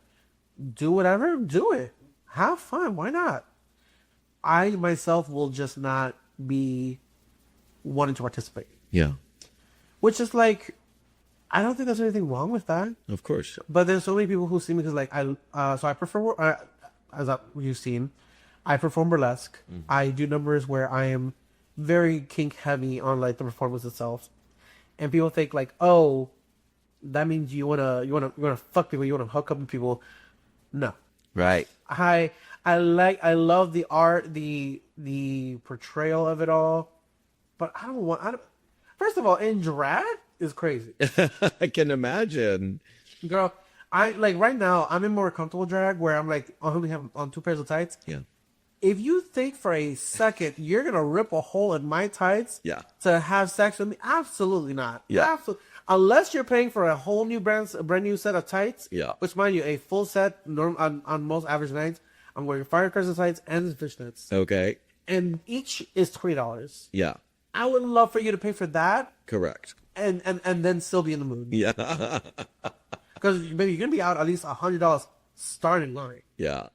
do whatever, do it. Have fun. Why not? I myself will just not be wanting to participate. Yeah. Which is like, I don't think there's anything wrong with that. Of course. But there's so many people who see me because like I prefer, as you've seen, I perform burlesque. Mm-hmm. I do numbers where I am very kink heavy on like the performance itself. And people think like, oh, that means you wanna fuck people, you wanna hook up with people. No. Right. I love the art, the portrayal of it all, but first of all, in drag is crazy. I can imagine. Girl, I like right now I'm in more comfortable drag where I'm like I only have on 2 pairs of tights. Yeah. If you think for a second you're gonna rip a hole in my tights, yeah, to have sex with me, absolutely not. Yeah, unless you're paying for a whole new brand new set of tights. Yeah, which mind you, a full set on most average nights, I'm wearing fire crescent tights and fishnets. Okay, and each is $20. Yeah, I would love for you to pay for that. Correct. And then still be in the mood. Yeah, because maybe you're gonna be out at least $100 starting line. Yeah.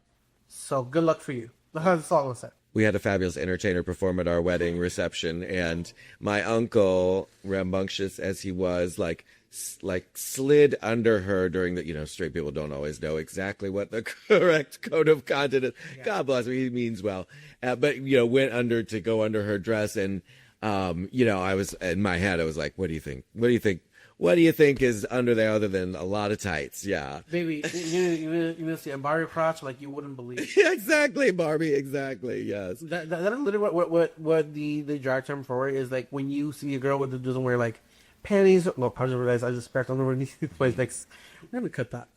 So good luck for you. That's all I'm saying. We had a fabulous entertainer perform at our wedding reception, and my uncle, rambunctious as he was, like slid under her during the, straight people don't always know exactly what the correct code of conduct is. Yeah. God bless him, he means well. But, went under to go under her dress, and, I was, in my head, I was like, what do you think? What do you think? What do you think is under there other than a lot of tights? Yeah. Baby, you see a Barbie crotch like you wouldn't believe. Yeah, exactly, Barbie. Exactly, yes. That is literally what the drag term for it is, like when you see a girl that doesn't wear like panties. No, I just realized I just backed on the place. Like, we're going to cut that.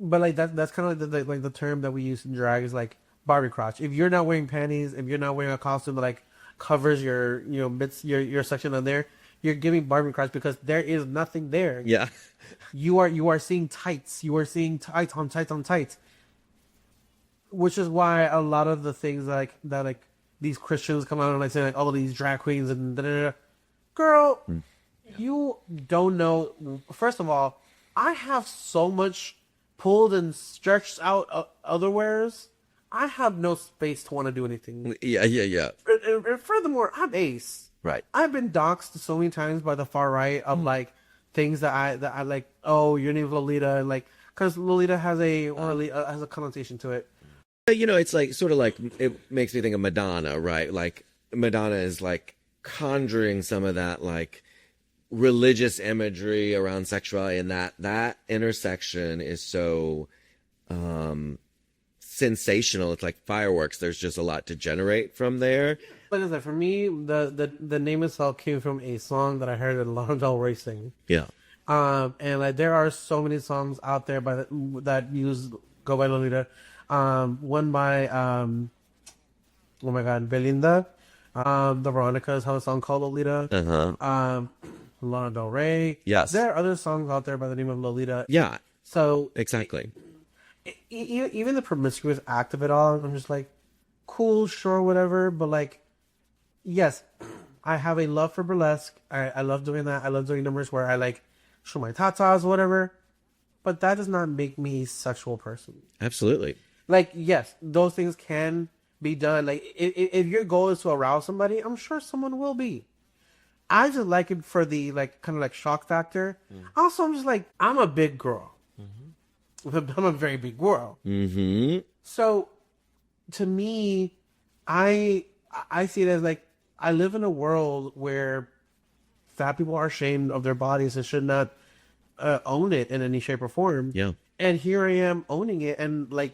But like that's kind of like the term that we use in drag is like Barbie crotch. If you're not wearing panties, if you're not wearing a costume that like covers your bits your section on there, you're giving Barbie crotch because there is nothing there. Yeah. You are seeing tights. You are seeing tights on tights on tights. Which is why a lot of the things that these Christians come out and like say like all of these drag queens and da-da-da. Girl, you don't know. First of all, I have so much pulled and stretched out otherwares. I have no space to want to do anything. Yeah. And furthermore, I'm ace. Right. I've been doxxed so many times by the far right of like things that I like. Oh, your name's Lolita, and like because Lolita has has a connotation to it. It's like sort of like it makes me think of Madonna, right? Like Madonna is like conjuring some of that like religious imagery around sexuality, and that intersection is so sensational. It's like fireworks. There's just a lot to generate from there. Like I said, for me, the name itself came from a song that I heard at Lana Del Rey sing. Yeah. And like there are so many songs out there that go by Lolita. One by oh my god, Belinda. The Veronicas have a song called Lolita. Lana Del Rey. Yes. There are other songs out there by the name of Lolita. Yeah. So exactly. Even the promiscuous act of it all, I'm just like, cool, sure, whatever. But like, yes, I have a love for burlesque. I love doing that. I love doing numbers where I like show my tatas or whatever. But that does not make me a sexual person. Absolutely. Like, yes, those things can be done. Like, if your goal is to arouse somebody, I'm sure someone will be. I just like it for the like kind of like shock factor. Also, I'm just like, I'm a big girl. I'm a very big girl. So, to me, I see it as like I live in a world where fat people are ashamed of their bodies and should not own it in any shape or form. Yeah. And here I am owning it, and like,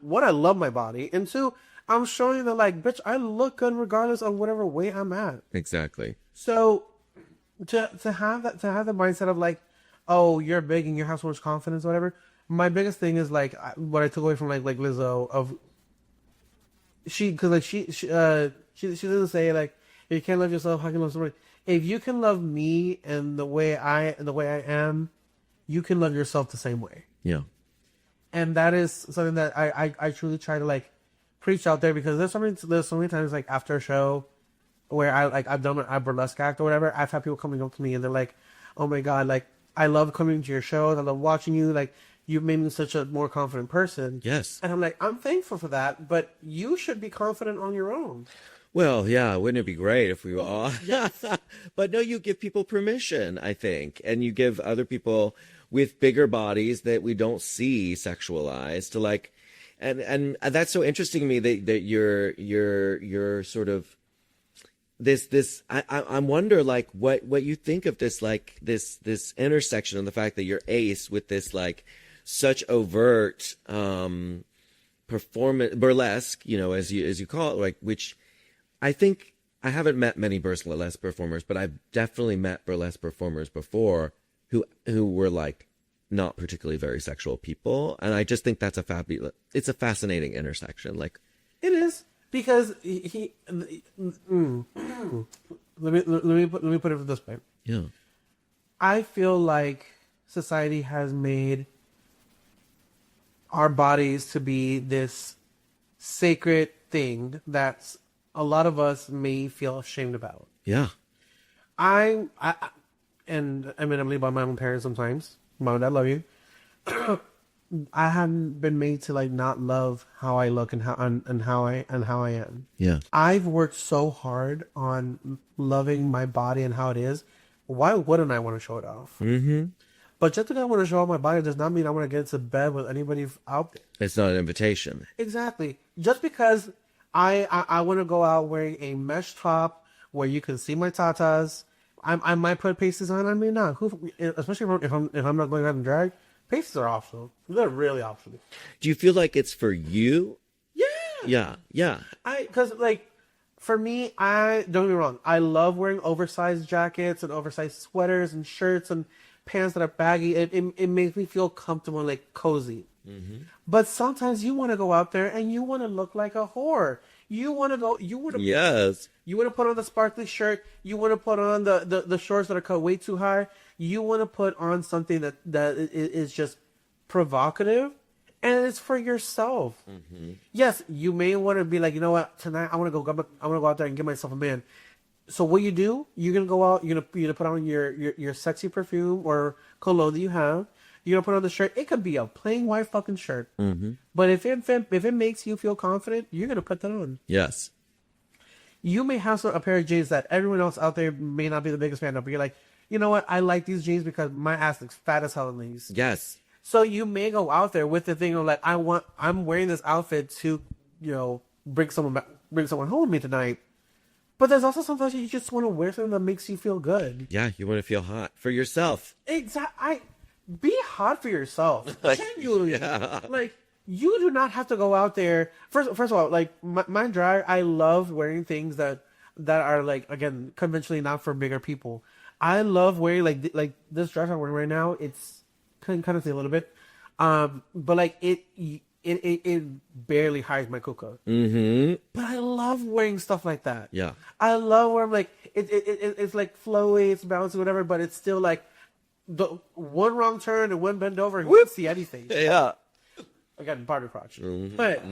one, I love my body, and two, I'm showing that like, bitch, I look good regardless of whatever weight I'm at. Exactly. So, to have the mindset of like, oh, you're big and you have so much confidence, or whatever. My biggest thing is like what I took away from like Lizzo of she doesn't say like, if you can't love yourself, how can you love somebody? If you can love me and the way I am, you can love yourself the same way. Yeah. And that is something that I truly try to like preach out there, because there's so many times like after a show where I've done a burlesque act or whatever, I've had people coming up to me and they're like, oh my god, like I love coming to your shows, I love watching you, like you've made me such a more confident person. Yes. And I'm like, I'm thankful for that, but you should be confident on your own. Well, yeah, wouldn't it be great if we all... But no, you give people permission, I think. And you give other people with bigger bodies that we don't see sexualized to like... And that's so interesting to me that you're sort of... I wonder like what you think of this, like this intersection of the fact that you're ace with this like such overt performance, burlesque, as you call it, like, which I think I haven't met many burlesque performers, but I've definitely met burlesque performers before who were like not particularly very sexual people, and I just think that's it's a fascinating intersection. Like, it is, because let me put it this way. Yeah, I feel like society has made our bodies to be this sacred thing that a lot of us may feel ashamed about. Yeah. And I'm admittedly by my own parents sometimes. Mom and Dad, love you. I haven't been made to like not love how I look and how I am. Yeah. I've worked so hard on loving my body and how it is. Why wouldn't I want to show it off? Mm-hmm. But just because I want to show off my body does not mean I want to get into bed with anybody out there. It's not an invitation. Exactly. Just because I want to go out wearing a mesh top where you can see my tatas, I might put pasties on. I mean, not. Especially if I'm not going out in drag, pasties are optional. They're really optional. Do you feel like it's for you? Yeah. Yeah. Because like, for me, don't get me wrong, I love wearing oversized jackets and oversized sweaters and shirts and pants that are baggy. It makes me feel comfortable and like cozy. Mm-hmm. But sometimes you want to go out there and you want to look like a whore. You want to put on the sparkly shirt. You want to put on the shorts that are cut way too high. You want to put on something that is just provocative, and it's for yourself. Mm-hmm. Yes, you may want to be like, you know what, tonight I want to go out there and get myself a man. So what you do, you're gonna go out, you're gonna put on your sexy perfume or cologne that you have. You're gonna put on the shirt. It could be a plain white fucking shirt, mm-hmm. But if it makes you feel confident, you're gonna put that on. Yes. You may have a pair of jeans that everyone else out there may not be the biggest fan of, but you're like, you know what? I like these jeans because my ass looks fat as hell in these. Yes. So you may go out there with the thing of like, I'm wearing this outfit to, bring someone home with me tonight. But there's also sometimes you just want to wear something that makes you feel good. Yeah, you want to feel hot for yourself. Exactly. Be hot for yourself. Genuinely. Yeah. Like, you do not have to go out there. First of all, like, my drag, I love wearing things that are, like, again, conventionally not for bigger people. I love wearing, like this dress I'm wearing right now. It's kind of see a little bit. But, like, it barely hides my kuka. Mm-hmm. But I love wearing stuff like that. Yeah. I love where I'm like, it's like flowy, it's bouncy, whatever, but it's still like, the one wrong turn and one bend over and you can't see anything. Yeah. Again, part of crotch. But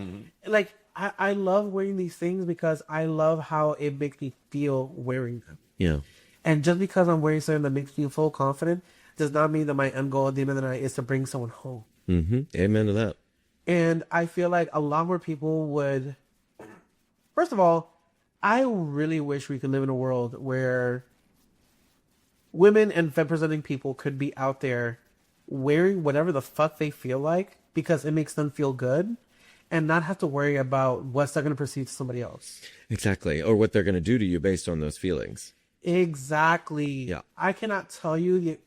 like I love wearing these things because I love how it makes me feel wearing them. Yeah. And just because I'm wearing something that makes me feel confident does not mean that my end goal at the end of the night is to bring someone home. Mm-hmm. Amen to that. And I feel like a lot more people would. First of all, I really wish we could live in a world where women and femme-presenting people could be out there wearing whatever the fuck they feel like because it makes them feel good and not have to worry about what's they're going to perceive to somebody else. Exactly. Or what they're going to do to you based on those feelings. Exactly. Yeah. I cannot tell you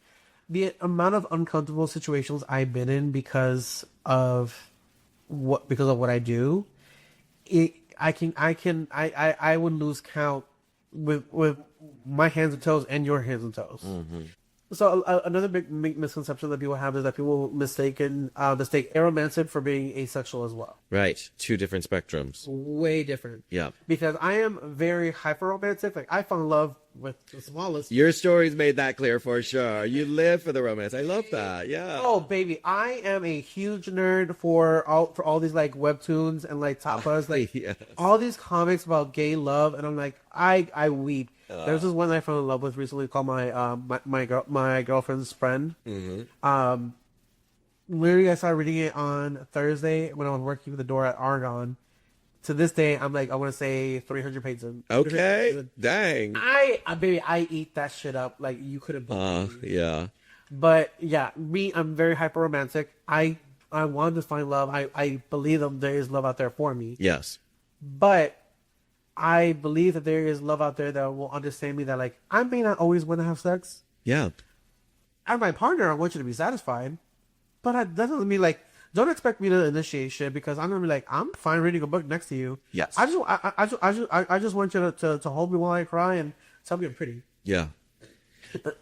the amount of uncomfortable situations I've been in because of what I do. I would lose count with my hands and toes and your hands and toes. Mm-hmm. So another big misconception that people have is that people mistake aromantic for being asexual as well. Right. Two different spectrums. Way different. Yeah. Because I am very hyper romantic. Like I fall in love with the smallest. Your story's made that clear for sure. You live for the romance. I love that. Yeah. Oh baby, I am a huge nerd for all these like webtoons and like tapas, like yes. all these comics about gay love, and I'm like I weep. There's this one that I fell in love with recently called my girlfriend's friend. Mm-hmm. Literally, I started reading it on Thursday when I was working at the door at Argonne. To this day, I'm like, I want to say 300 pages in. Okay. Dang. Baby, I eat that shit up like you couldn't believe. Yeah. But yeah, I'm very hyper romantic. I want to find love. I believe that there is love out there for me. Yes. But I believe that there is love out there that will understand me that like I may not always want to have sex. Yeah. I'm my partner. I want you to be satisfied. But that doesn't mean like don't expect me to initiate shit because I'm gonna be like I'm fine reading a book next to you. Yes. I just want you to hold me while I cry and tell me I'm pretty. Yeah.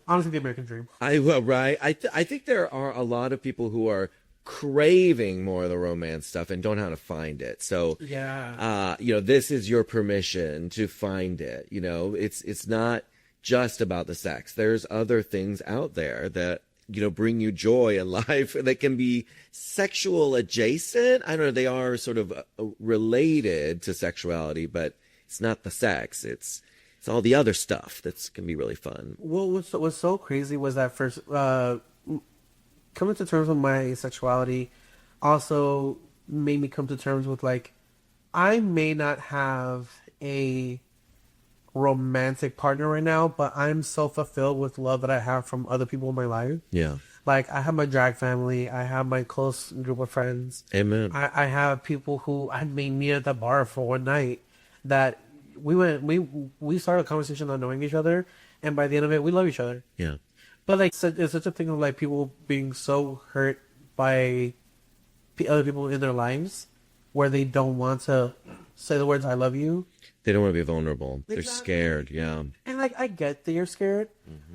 Honestly, the American dream. Right. I think there are a lot of people who are craving more of the romance stuff and don't know how to find it. So yeah, this is your permission to find it. It's not just about the sex. There's other things out there that bring you joy in life that can be sexual adjacent. I don't know. They are sort of related to sexuality, but it's not the sex. It's all the other stuff that's can be really fun. Well, what's so crazy was that first coming to terms with my sexuality also made me come to terms with like I may not have a romantic partner right now, but I'm so fulfilled with love that I have from other people in my life. Yeah. Like I have my drag family, I have my close group of friends. Amen. I have people who I may meet at the bar for one night that we started a conversation on knowing each other, and by the end of it we love each other. Yeah. But like it's such a thing of like people being so hurt by other people in their lives where they don't want to say the words I love you. They don't want to be vulnerable. Exactly. They're scared, yeah. And like I get that you're scared,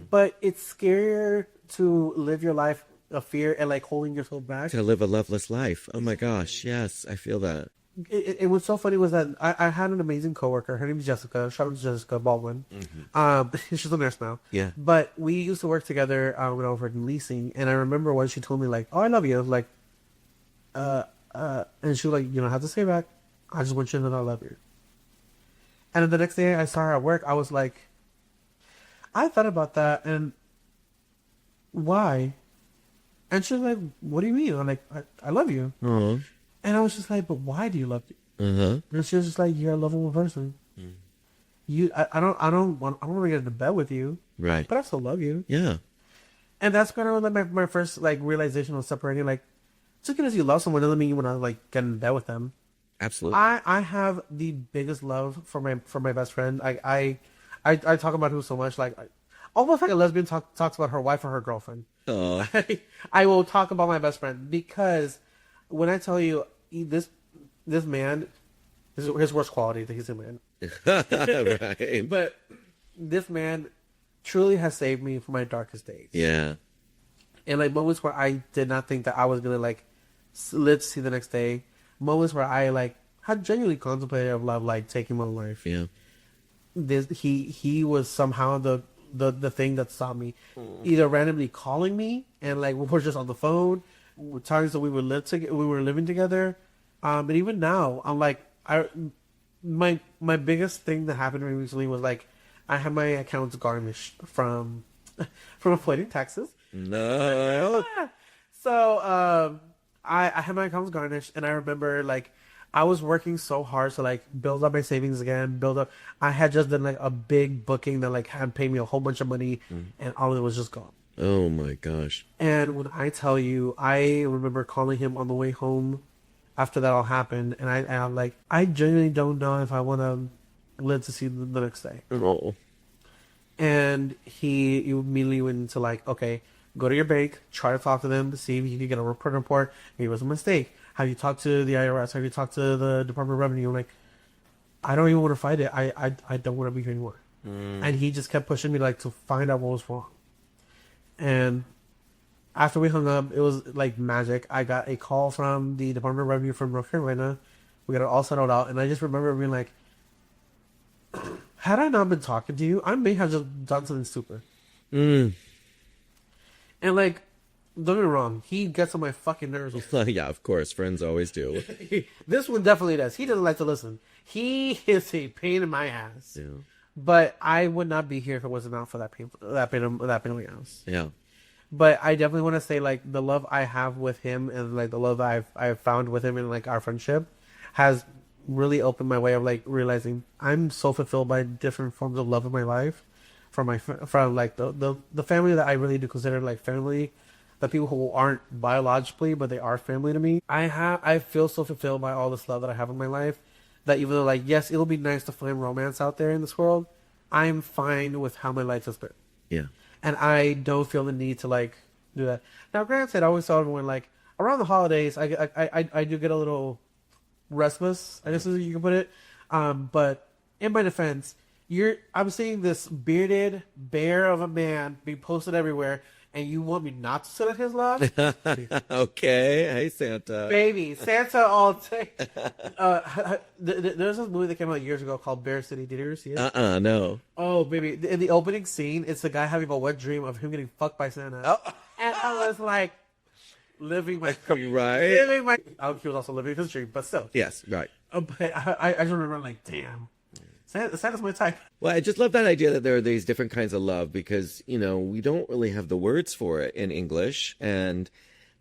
but it's scarier to live your life of fear and like holding yourself back. To live a loveless life. Oh my gosh, yes, I feel that. It what's so funny was that I had an amazing coworker. Her name is Jessica. Shout out to Jessica Baldwin. She's a nurse now. Yeah. But we used to work together when I was working leasing, and I remember when she told me like, "Oh, I love you." I was like, and she was like, "You don't have to say back. I just want you to know that I love you." And then the next day I saw her at work. I was like, I thought about that, and why? And she was like, "What do you mean?" I'm like, I love you. Uh-huh. And I was just like, "But why do you love me?" Uh-huh. And she was just like, "You're a lovable person." I don't want to get into bed with you, Right. but I still love you. Yeah. And that's kind of like my first like realization of separating. Like, just because you love someone doesn't mean you want to like get in bed with them. Absolutely. I have the biggest love for my best friend. I talk about him so much, like almost like a lesbian talks about her wife or her girlfriend. Oh. I will talk about my best friend because when I tell you this man, his worst quality that he's a man. Right. But this man truly has saved me from my darkest days. Yeah. And like moments where I did not think that I was gonna like live to see the next day. Moments where I like had genuinely contemplated of love, like taking my life. Yeah. He was somehow the thing that stopped me, either randomly calling me and like we were just on the phone, times that we were living together, and even now I'm like my biggest thing that happened to me recently was like I had my accounts garnished from avoiding taxes. No. So I had my accounts garnished, and I remember like I was working so hard to like build up my savings again, build up. I had just done like a big booking that like had paid me a whole bunch of money, and all of it was just gone. Oh my gosh. And when I tell you, I remember calling him on the way home after that all happened, and I'm like, I genuinely don't know if I want to live to see the next day. Oh. And he immediately went into like, okay, go to your bank, try to talk to them to see if you can get a report. It was a mistake. Have you talked to the IRS? Have you talked to the Department of Revenue? I'm like, I don't even want to fight it. I don't want to be here anymore. And he just kept pushing me like to find out what was wrong. And after we hung up, it was like magic. I got a call from the Department of Revenue from North Carolina. We got it all settled out. And I just remember being like, had I not been talking to you, I may have just done something stupid. And like, don't get me wrong, he gets on my fucking nerves. Yeah, of course. Friends always do. This one definitely does. He doesn't like to listen. He is a pain in my ass. Yeah. But I would not be here if it wasn't out for that pain in my ass. Yeah. But I definitely want to say like the love I have with him and like the love that I've found with him and like our friendship has really opened my way of like realizing I'm so fulfilled by different forms of love in my life from like the family that I really do consider like family, the people who aren't biologically but they are family to me. I feel so fulfilled by all this love that I have in my life that even though like yes it'll be nice to find romance out there in this world, I'm fine with how my life has been. Yeah. And I don't feel the need to like do that. Now granted, I always tell everyone like around the holidays I do get a little restless, I guess is you can put it. But in my defense, I'm seeing this bearded bear of a man being posted everywhere, and you want me not to sit at his lodge? Okay. Hey, Santa. Baby, Santa all day. There's this movie that came out years ago called Bear City. Did you ever see it? No. Oh, baby. In the opening scene, it's the guy having a wet dream of him getting fucked by Santa. Oh. And I was like, living my... Right. Living my... Oh, he was also living his dream, but still. Yes, right. But I just remember like, damn. Santa's my type. Well, I just love that idea that there are these different kinds of love because, you know, we don't really have the words for it in English. And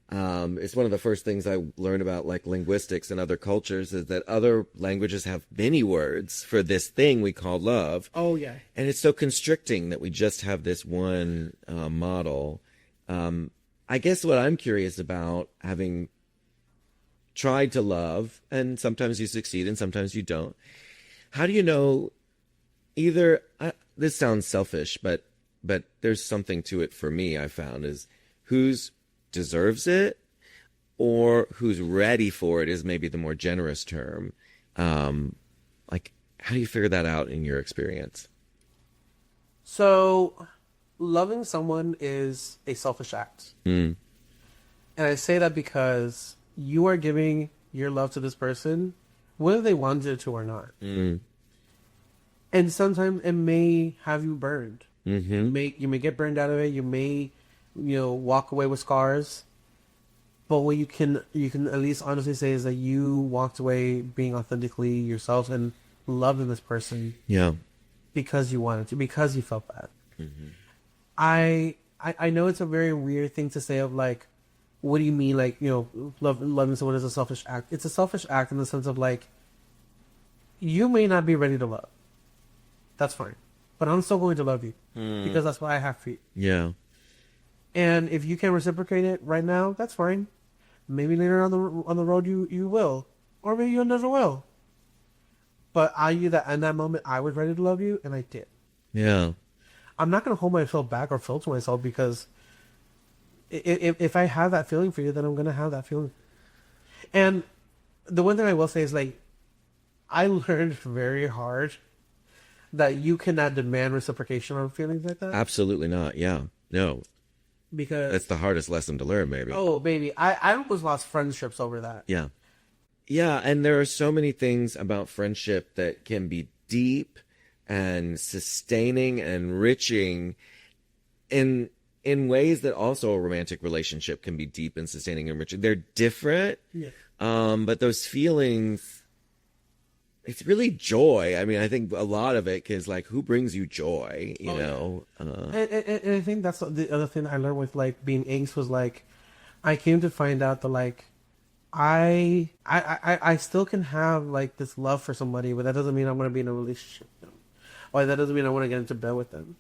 it's one of the first things I learned about like linguistics and other cultures is that other languages have many words for this thing we call love. Oh, yeah. And it's so constricting that we just have this one model. I guess what I'm curious about, having tried to love, and sometimes you succeed and sometimes you don't, how do you know either, this sounds selfish, but there's something to it for me, I found, is who's deserves it or who's ready for it is maybe the more generous term. Like, how do you figure that out in your experience? So, loving someone is a selfish act. And I say that because you are giving your love to this person whether they wanted it to or not. And sometimes it may have you burned. You may get burned out of it. You may, walk away with scars. But what you can at least honestly say is that you walked away being authentically yourself and loving this person. Yeah. Because you wanted to, because you felt bad. I know it's a very weird thing to say of like, what do you mean like, loving someone is a selfish act? It's a selfish act in the sense of like, you may not be ready to love. That's fine. But I'm still going to love you because that's what I have for you. Yeah. And if you can reciprocate it right now, that's fine. Maybe later on the road you will, or maybe you never will. But I knew that in that moment I was ready to love you, and I did. Yeah. I'm not gonna hold myself back or filter myself because if I have that feeling for you, then I'm gonna have that feeling. And the one thing I will say is like, I learned very hard that you cannot demand reciprocation on feelings like that. Absolutely not. Yeah. No. Because That's the hardest lesson to learn, maybe. oh baby, I almost lost friendships over that. Yeah. Yeah, and there are so many things about friendship that can be deep and sustaining and enriching in ways that also a romantic relationship can be deep and sustaining and enriching. They're different, Yeah. but those feelings, it's really joy. I mean, I think a lot of it is like, who brings you joy, you know? And I think that's the other thing I learned with like being angst was like, I came to find out that like, I still can have like this love for somebody, but that doesn't mean I'm gonna be in a relationship with them, or that doesn't mean I want to get into bed with them.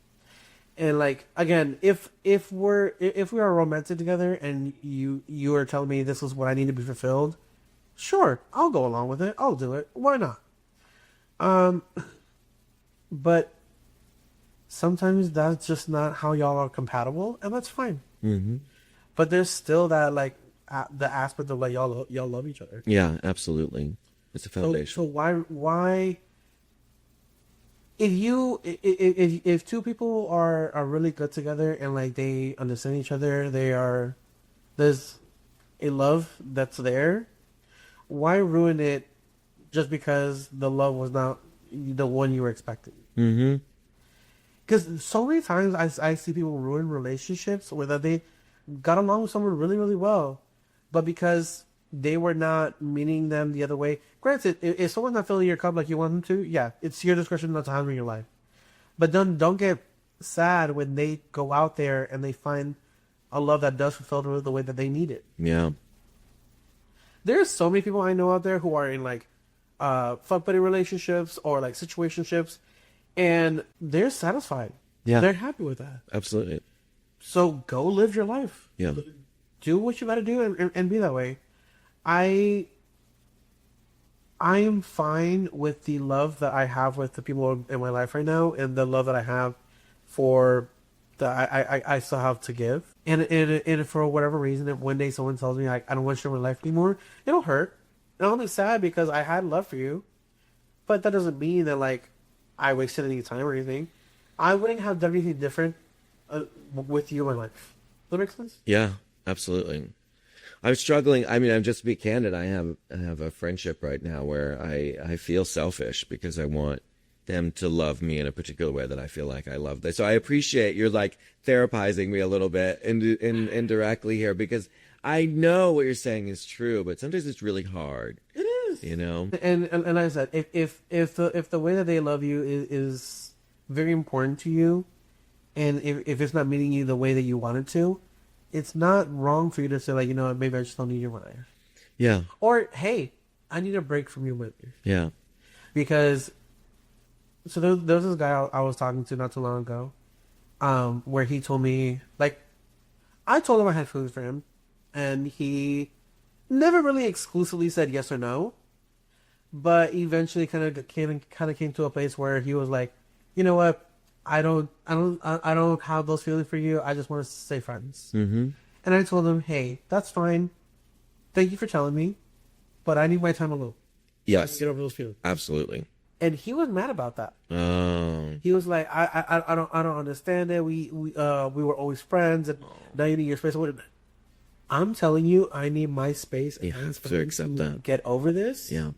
And like again, if we are romantic together, and you are telling me this is what I need to be fulfilled, sure, I'll go along with it. I'll do it. Why not? But sometimes that's just not how y'all are compatible, and that's fine. Mm-hmm. But there's still that like the aspect of like y'all love each other. Yeah, absolutely. It's a foundation. So why if two people are really good together and like they understand each other, there's a love that's there, why ruin it just because the love was not the one you were expecting? Mm-hmm. Because so many times I see people ruin relationships where they got along with someone really, really well, but because they were not meeting them the other way. Granted, if someone's not filling your cup like you want them to, yeah, it's your discretion not to have them in your life. But don't get sad when they go out there and they find a love that does fulfill them the way that they need it. Yeah. There's so many people I know out there who are in like fuck buddy relationships or like situationships, and they're satisfied. Yeah. They're happy with that. Absolutely. So go live your life. Yeah. Do what you got to do and be that way. I am fine with the love that I have with the people in my life right now, and the love that I have for that I still have to give. And for whatever reason, if one day someone tells me like, I don't want you in my life anymore, it'll hurt. And I'll be sad because I had love for you, but that doesn't mean that like I wasted any time or anything. I wouldn't have done anything different with you in my life. Does that make sense? Yeah, absolutely. I'm struggling. I mean, I'm just to be candid. I have a friendship right now where I feel selfish because I want them to love me in a particular way that I feel like I love them. So I appreciate you're like therapizing me a little bit indirectly here, because I know what you're saying is true, but sometimes it's really hard. It is, you know. And like I said, if the way that they love you is very important to you, and if it's not meeting you the way that you want it to, it's not wrong for you to say like, you know what, maybe I just don't need you in my life. Yeah. Or hey, I need a break from you, maybe. Yeah. Because so there was this guy I was talking to not too long ago, where he told me like, I told him I had feelings for him, and he never really exclusively said yes or no, but eventually kind of came to a place where he was like, you know what, I don't have those feelings for you. I just want to stay friends. Mm-hmm. And I told him, hey, that's fine. Thank you for telling me, but I need my time alone. Yes. So I can get over those feelings. Absolutely. And he was mad about that. Oh. He was like, I don't understand it. We were always friends, and now you need your space. I'm telling you, I need my space. You have to accept that. Get over this. Yeah.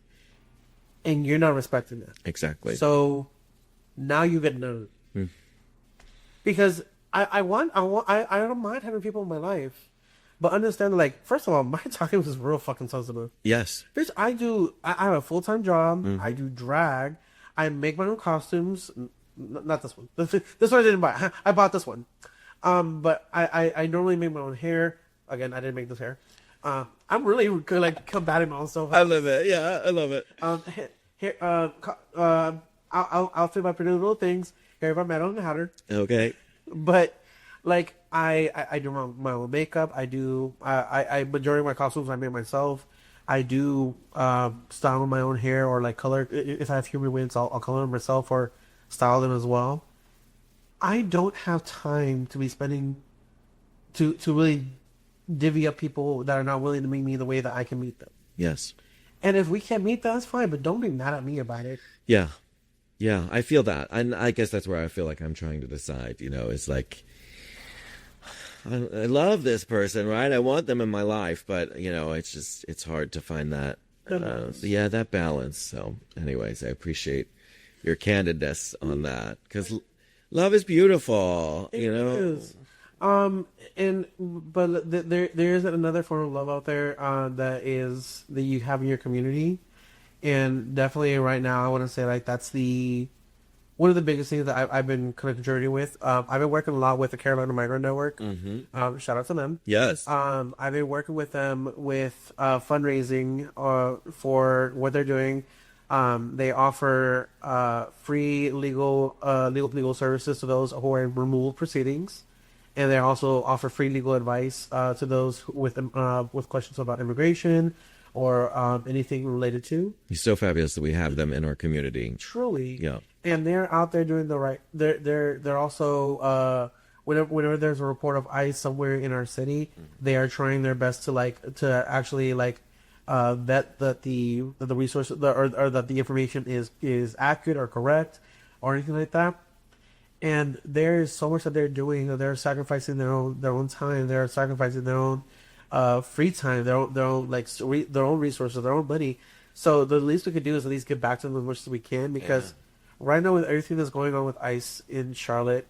And you're not respecting that. Exactly. So now you get none. Because I don't mind having people in my life, but understand that, like, first of all, my time is real fucking sensitive. Yes. Bitch, I have a full-time job. I do drag. I make my own costumes. Not this one. This one I didn't buy. I bought this one. But I normally make my own hair. Again, I didn't make this hair. I'm really good, like, combating my own stuff. I love it. Yeah, I love it. I'll say my pretty little things. Harry Potter, Medal and the Hatter. Okay. But like I do my own makeup. I majority of my costumes I make myself. I do style my own hair or like color. If I have human wigs, I'll color them myself or style them as well. I don't have time to be spending to really divvy up people that are not willing to meet me the way that I can meet them. Yes. And if we can't meet them, that's fine. But don't be mad at me about it. Yeah. Yeah, I feel that. And I guess that's where I feel like I'm trying to decide, it's like, I love this person, right? I want them in my life, but, it's hard to find that, that balance. So anyways, I appreciate your candidness on that because love is beautiful, It is. But there is another form of love out there, that you have in your community. And definitely right now, I want to say like that's one of the biggest things that I've been kind of contributing with. I've been working a lot with the Carolina Migrant Network. Mm-hmm. Shout out to them. Yes. I've been working with them with fundraising for what they're doing. They offer free legal services to those who are in removal proceedings, and they also offer free legal advice to those with questions about immigration or anything related to. It's so fabulous that we have them in our community. Truly. Yeah. And they're out there doing the right. They're also whenever there's a report of ICE somewhere in our city, they are trying their best to actually vet that the resources or that the information is accurate or correct or anything like that. And there is so much that they're doing. They're sacrificing their own time. They're sacrificing their own free time, their own resources, their own money. So the least we could do is at least get back to them as much as we can, because right now with everything that's going on with ICE in Charlotte,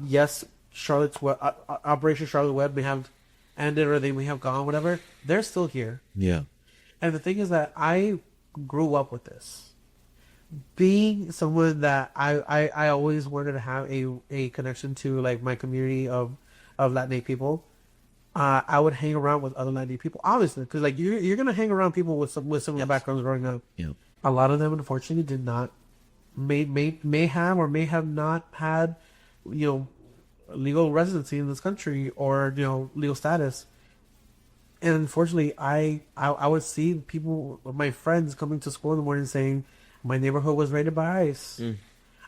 yes, Operation Charlotte Web may have ended or they may have gone, whatever. They're still here. Yeah. And the thing is that I grew up with this. Being someone that I always wanted to have a connection to, like, my community of Latinx people. I would hang around with other Latinx people, obviously, because like you're gonna hang around people with similar backgrounds growing up. Yeah. A lot of them, unfortunately, did not may have or may have not had, legal residency in this country or legal status. And unfortunately, I would see people, my friends, coming to school in the morning saying, "My neighborhood was raided by ICE."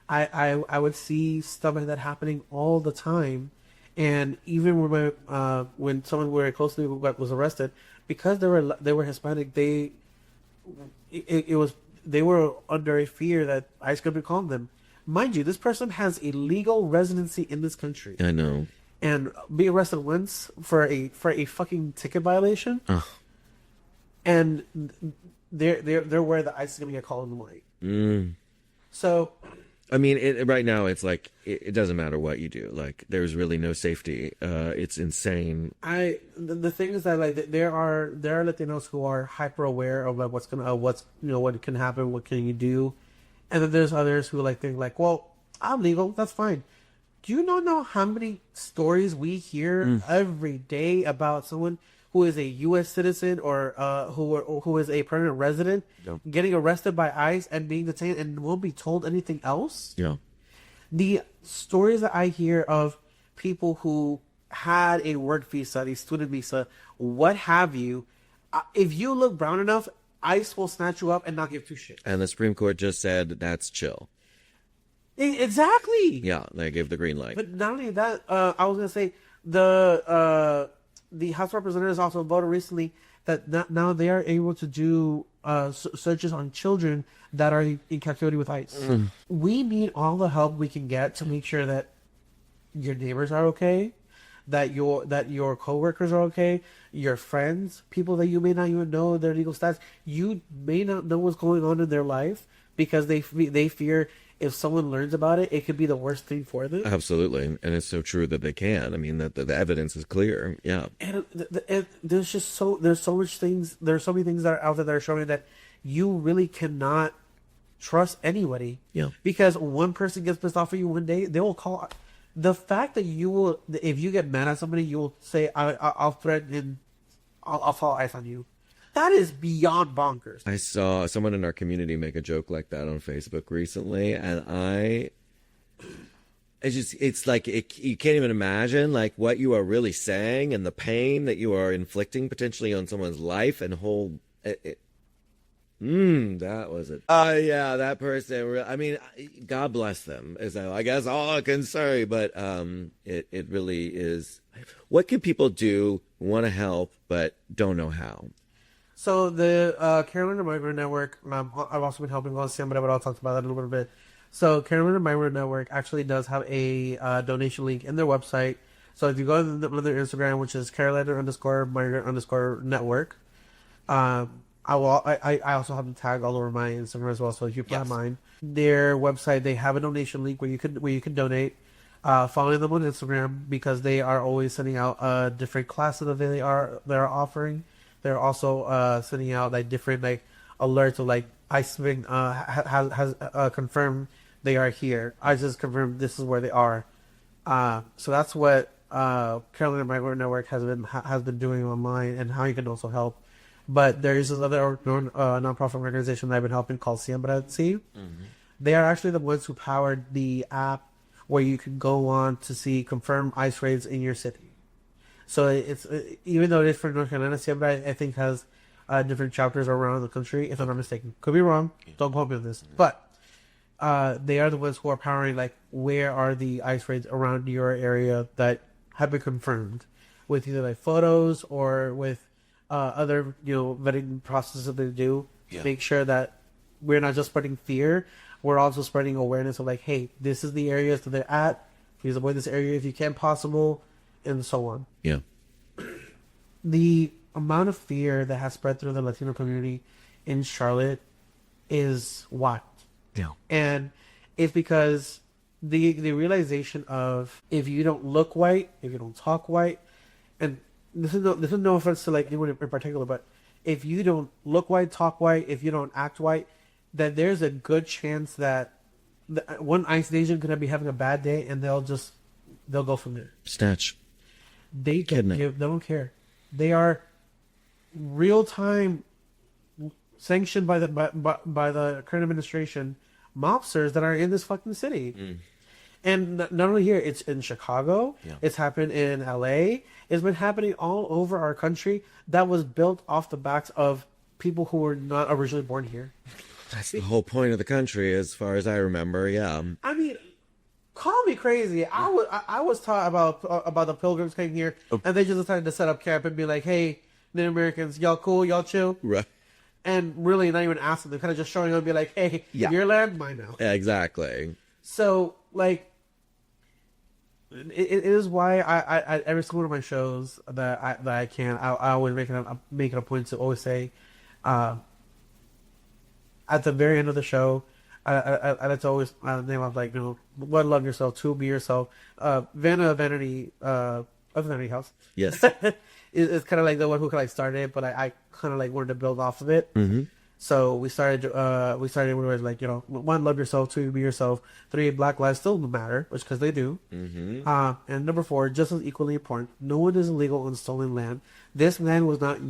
I would see stuff like that happening all the time. And even when someone very close to me was arrested, because they were Hispanic, they were under a fear that ICE could be calling them. Mind you, this person has a legal residency in this country. I know. And be arrested once for a fucking ticket violation. Ugh. And they're worried that ICE is gonna get called in the morning. So, I mean, right now it's like it doesn't matter what you do. Like, there's really no safety. It's insane. The thing is that like there are Latinos who are hyper aware of like what can happen, what can you do, and then there's others who think well, I'm legal, that's fine. Do you not know how many stories we hear every day about someone who is a U.S. citizen or who is a permanent resident getting arrested by ICE and being detained and won't be told anything else? Yeah. The stories that I hear of people who had a work visa, a student visa, what have you, if you look brown enough, ICE will snatch you up and not give two shits. And the Supreme Court just said that's chill. Exactly. Yeah, they gave the green light. But not only that, I was gonna say the House of Representatives also voted recently that now they are able to do searches on children that are in captivity with ICE. We need all the help we can get to make sure that your neighbors are okay, that your coworkers are okay, your friends, people that you may not even know their legal status. You may not know what's going on in their life because they fear if someone learns about it, it could be the worst thing for them. Absolutely, and it's so true that they can. I mean, that the evidence is clear. Yeah, and there's so many things that are out there that are showing that you really cannot trust anybody. Yeah, because one person gets pissed off at you one day, they will call. The fact that you will, if you get mad at somebody, you will say, "I'll threaten and I'll fall ICE on you." That is beyond bonkers. I saw someone in our community make a joke like that on Facebook recently, and it's like you can't even imagine like what you are really saying and the pain that you are inflicting potentially on someone's life and whole. That was it. Yeah, that person. I mean, God bless them. Is I guess all I can say, but it really is. What can people do who want to help but don't know how? So the Carolina Migrant Network, I've also been helping Colossian, but I'll talk about that in a little bit. So Carolina Migrant Network actually does have a donation link in their website. So if you go to their Instagram, which is Carolina_Migrant_Network, I also have the tag all over my Instagram as well. So if you apply mine, their website, they have a donation link where you can donate. Follow them on Instagram because they are always sending out different classes that they're offering. They're also sending out like different like alerts of like ICE has confirmed they are here. ICE confirmed this is where they are. So that's what Carolina Migrant Network has been doing online and how you can also help. But there is another nonprofit organization that I've been helping called Siembra. They are actually the ones who powered the app where you can go on to see confirmed ICE raids in your city. So it's even though it is for North Carolina, Siembra I think has different chapters around the country. If I'm not mistaken, could be wrong. Don't quote me on this, but they are the ones who are powering like where are the ICE raids around your area that have been confirmed with either like photos or with other vetting processes that they do to make sure that we're not just spreading fear, we're also spreading awareness of like, hey, this is the areas that they're at. Please avoid this area if you can possible, and so on. Yeah. The amount of fear that has spread through the Latino community in Charlotte is wild. Yeah. And it's because the realization of if you don't look white, if you don't talk white, and this is no offense to like anyone in particular, but if you don't look white, talk white, if you don't act white, then there's a good chance that one ICE agent could be having a bad day and they'll go from there. Snatch. They don't care. They are real time sanctioned by the current administration mobsters that are in this fucking city. And not only here, it's in Chicago. Yeah. It's happened in LA. It's been happening all over our country. That was built off the backs of people who were not originally born here. That's the whole point of the country, as far as I remember. Yeah. I mean, call me crazy. I was taught about the Pilgrims came here, and they just decided to set up camp and be like, "Hey, Native Americans, y'all cool, y'all chill." Right. And really not even asking them, kind of just showing up and be like, "Hey, your land, mine now." Yeah, exactly. So like. It is why I every single one of my shows that I can I always make it a point to always say, at the very end of the show, I like to always name off like one, love yourself, two, be yourself. Vanity House. Yes, is kind of like the one who kind of like started it, but I kind of like wanted to build off of it. Mm-hmm. So we started with like, one, love yourself, two, be yourself, three, Black lives still matter, which because they do. Mm-hmm. And number four, just as equally important, no one is illegal on stolen land. This land was not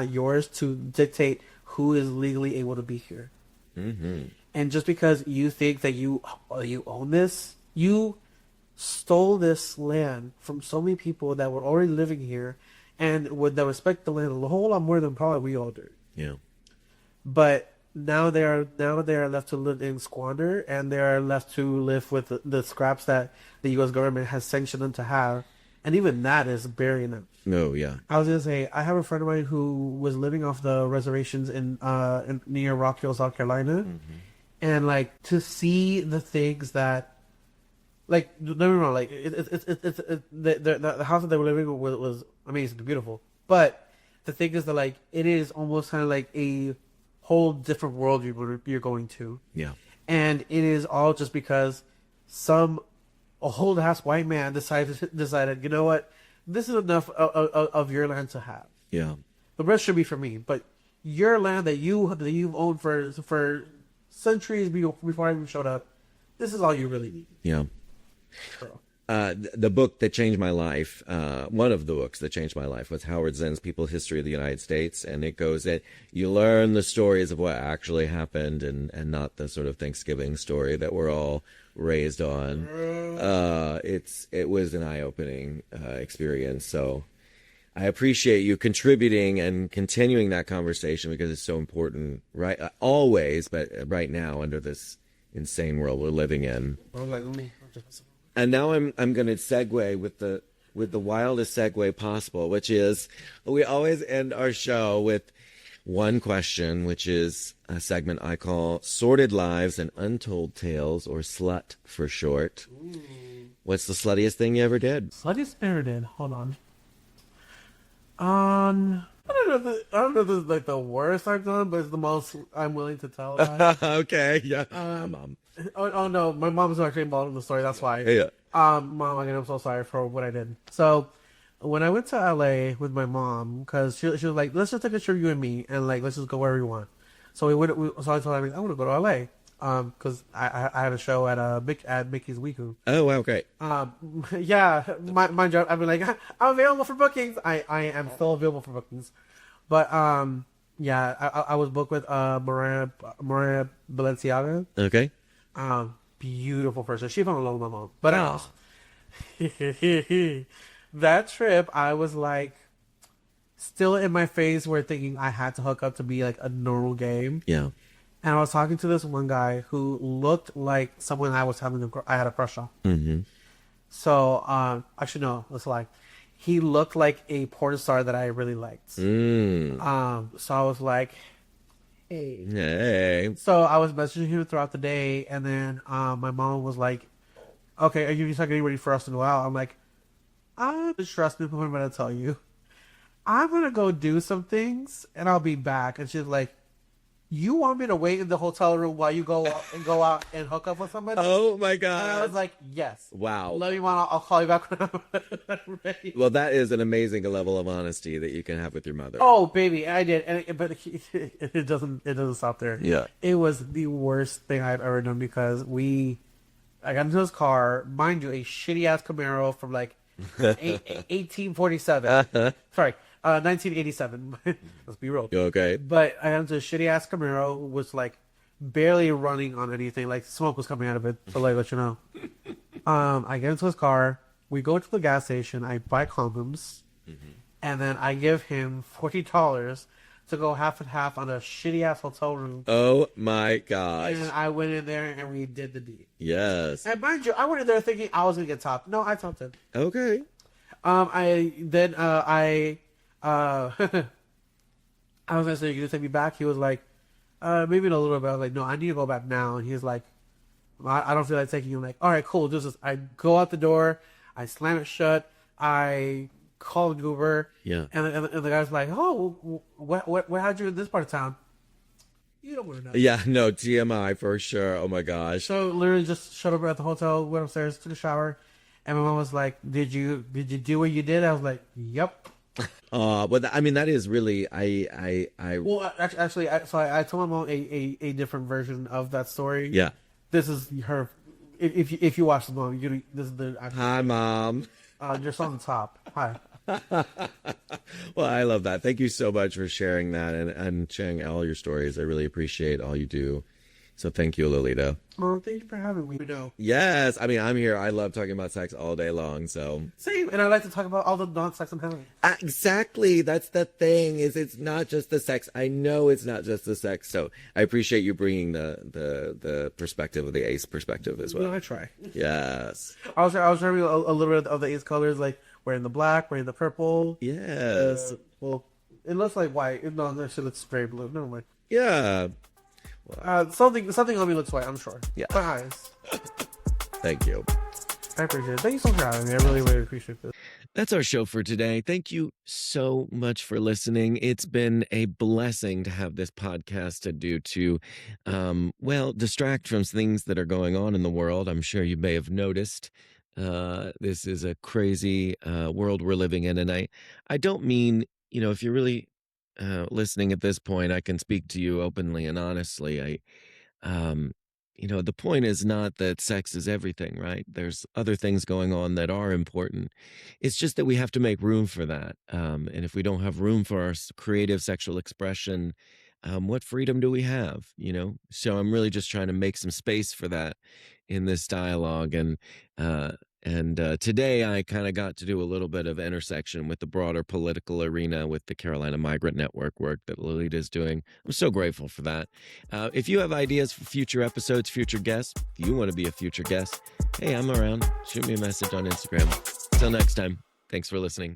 yours to dictate who is legally able to be here. Mm-hmm. And just because you think that you own this, you stole this land from so many people that were already living here and that respect the land a whole lot more than probably we all do. Yeah. But now they are left to live in squander, and they are left to live with the scraps that the U.S. government has sanctioned them to have, and even that is burying them. No, yeah. I was gonna say I have a friend of mine who was living off the reservations in near Rock Hill, South Carolina, and like to see the things that, like, don't get me wrong, like the house that they were living in was amazing, beautiful, but the thing is that like it is almost kind of like a whole different world you're going to. Yeah. And it is all just because a old ass white man decided, you know what, this is enough of your land to have. Yeah. The rest should be for me, but your land that you've owned for centuries before I even showed up, this is all you really need. Yeah. the book that changed my life, one of the books that changed my life was Howard Zinn's People's History of the United States. And it goes that you learn the stories of what actually happened and not the sort of Thanksgiving story that we're all raised on. It was an eye-opening experience. So I appreciate you contributing and continuing that conversation because it's so important, right? Always, but right now under this insane world we're living in. And now I'm going to segue with the wildest segue possible, which is we always end our show with one question, which is a segment I call Sordid Lives and Untold Tales, or SLUT for short. Ooh. What's the sluttiest thing you ever did? Sluttiest thing I ever did. Hold on. I don't know if this is like the worst I've done, but it's the most I'm willing to tell about. Okay, yeah. Mom. Oh no, my mom's actually involved in the story. That's why. Yeah. Mom, again, I'm so sorry for what I did. So, when I went to LA with my mom, because she was like, let's just take a trip, you and me, and like let's just go wherever we want. So so I told her I want to go to LA. Because I had a show at Mickey's Weekoo. Oh, wow, great. Yeah, my job. I've been like, I'm available for bookings. I am still available for bookings, but yeah, I was booked with Mariah Balenciaga. Okay. Beautiful person. She fell in love with my mom. But that trip, I was like, still in my phase where thinking I had to hook up to be like a normal game. Yeah. And I was talking to this one guy who looked like someone I had a crush on. Mm-hmm. So, actually, no, let's lie. He looked like a porn star that I really liked. Mm. So I was like, hey. Hey. So I was messaging him throughout the day. And then my mom was like, okay, are you just getting ready for us to go out? I'm like, trust me, what I'm going to tell you. I'm going to go do some things and I'll be back. And she's like, you want me to wait in the hotel room while you go out and hook up with somebody? Oh my God. And I was like, yes. Wow. Let me I'll call you back when I'm ready. Well, that is an amazing level of honesty that you can have with your mother. Oh, baby, I did. But it doesn't stop there. Yeah. It was the worst thing I've ever done because I got into his car, mind you, a shitty ass Camaro from like 1847. Sorry. 1987. Let's be real. You okay? But I got into a shitty ass Camaro, was like barely running on anything. Like smoke was coming out of it. So like, let you know. I get into his car. We go to the gas station. I buy condoms, and then I give him $40 to go half and half on a shitty ass hotel room. Oh my gosh! And I went in there and we did the deed. Yes. And mind you, I went in there thinking I was gonna get topped. No, I topped him. Okay. I was gonna say, you gonna take me back? He was like, maybe in a little bit. I was like, no, I need to go back now. And he's like, I don't feel like taking you. I'm like, all right, cool. Just I go out the door, I slam it shut, I call an Uber. Yeah. And the guy's like, oh, what had you in this part of town? You don't want to know. Yeah, no, TMI for sure. Oh my gosh. So literally just showed up at the hotel, went upstairs, took a shower, and my mom was like, did you do what you did? I was like, yep. But I mean, that is really, Well, actually, I told my mom a different version of that story. Yeah. This is her. If you watch the movie, this is the. Hi, Mom. Just on the top. Hi. Well, I love that. Thank you so much for sharing that and sharing all your stories. I really appreciate all you do. So thank you, Lolita. Oh, thank you for having me. Yes. I mean, I'm here. I love talking about sex all day long. So same. And I like to talk about all the non-sex I'm having. Exactly. That's the thing is it's not just the sex. I know it's not just the sex. So I appreciate you bringing the perspective of the ace perspective as well. No, I try. Yes. I was showing you a little bit of the ace colors, like wearing the black, wearing the purple. Yes. Well, it looks like white. No, it actually looks very blue. Never mind. Yeah. Something on me looks white, I'm sure. Yeah. My eyes. Thank you. I appreciate it. Thank you so much for having me. I really, really appreciate this. That's our show for today. Thank you so much for listening. It's been a blessing to have this podcast to do to, distract from things that are going on in the world. I'm sure you may have noticed. This is a crazy world we're living in. And I don't mean, if you're really listening at this point, I can speak to you openly and honestly. the point is not that sex is everything, right? There's other things going on that are important. It's just that we have to make room for that. And if we don't have room for our creative sexual expression, what freedom do we have? So I'm really just trying to make some space for that in this dialogue. And today I kind of got to do a little bit of intersection with the broader political arena with the Carolina Migrant Network work that Lolita is doing. I'm so grateful for that. If you have ideas for future episodes, future guests, if you want to be a future guest, hey, I'm around. Shoot me a message on Instagram. Till next time, thanks for listening.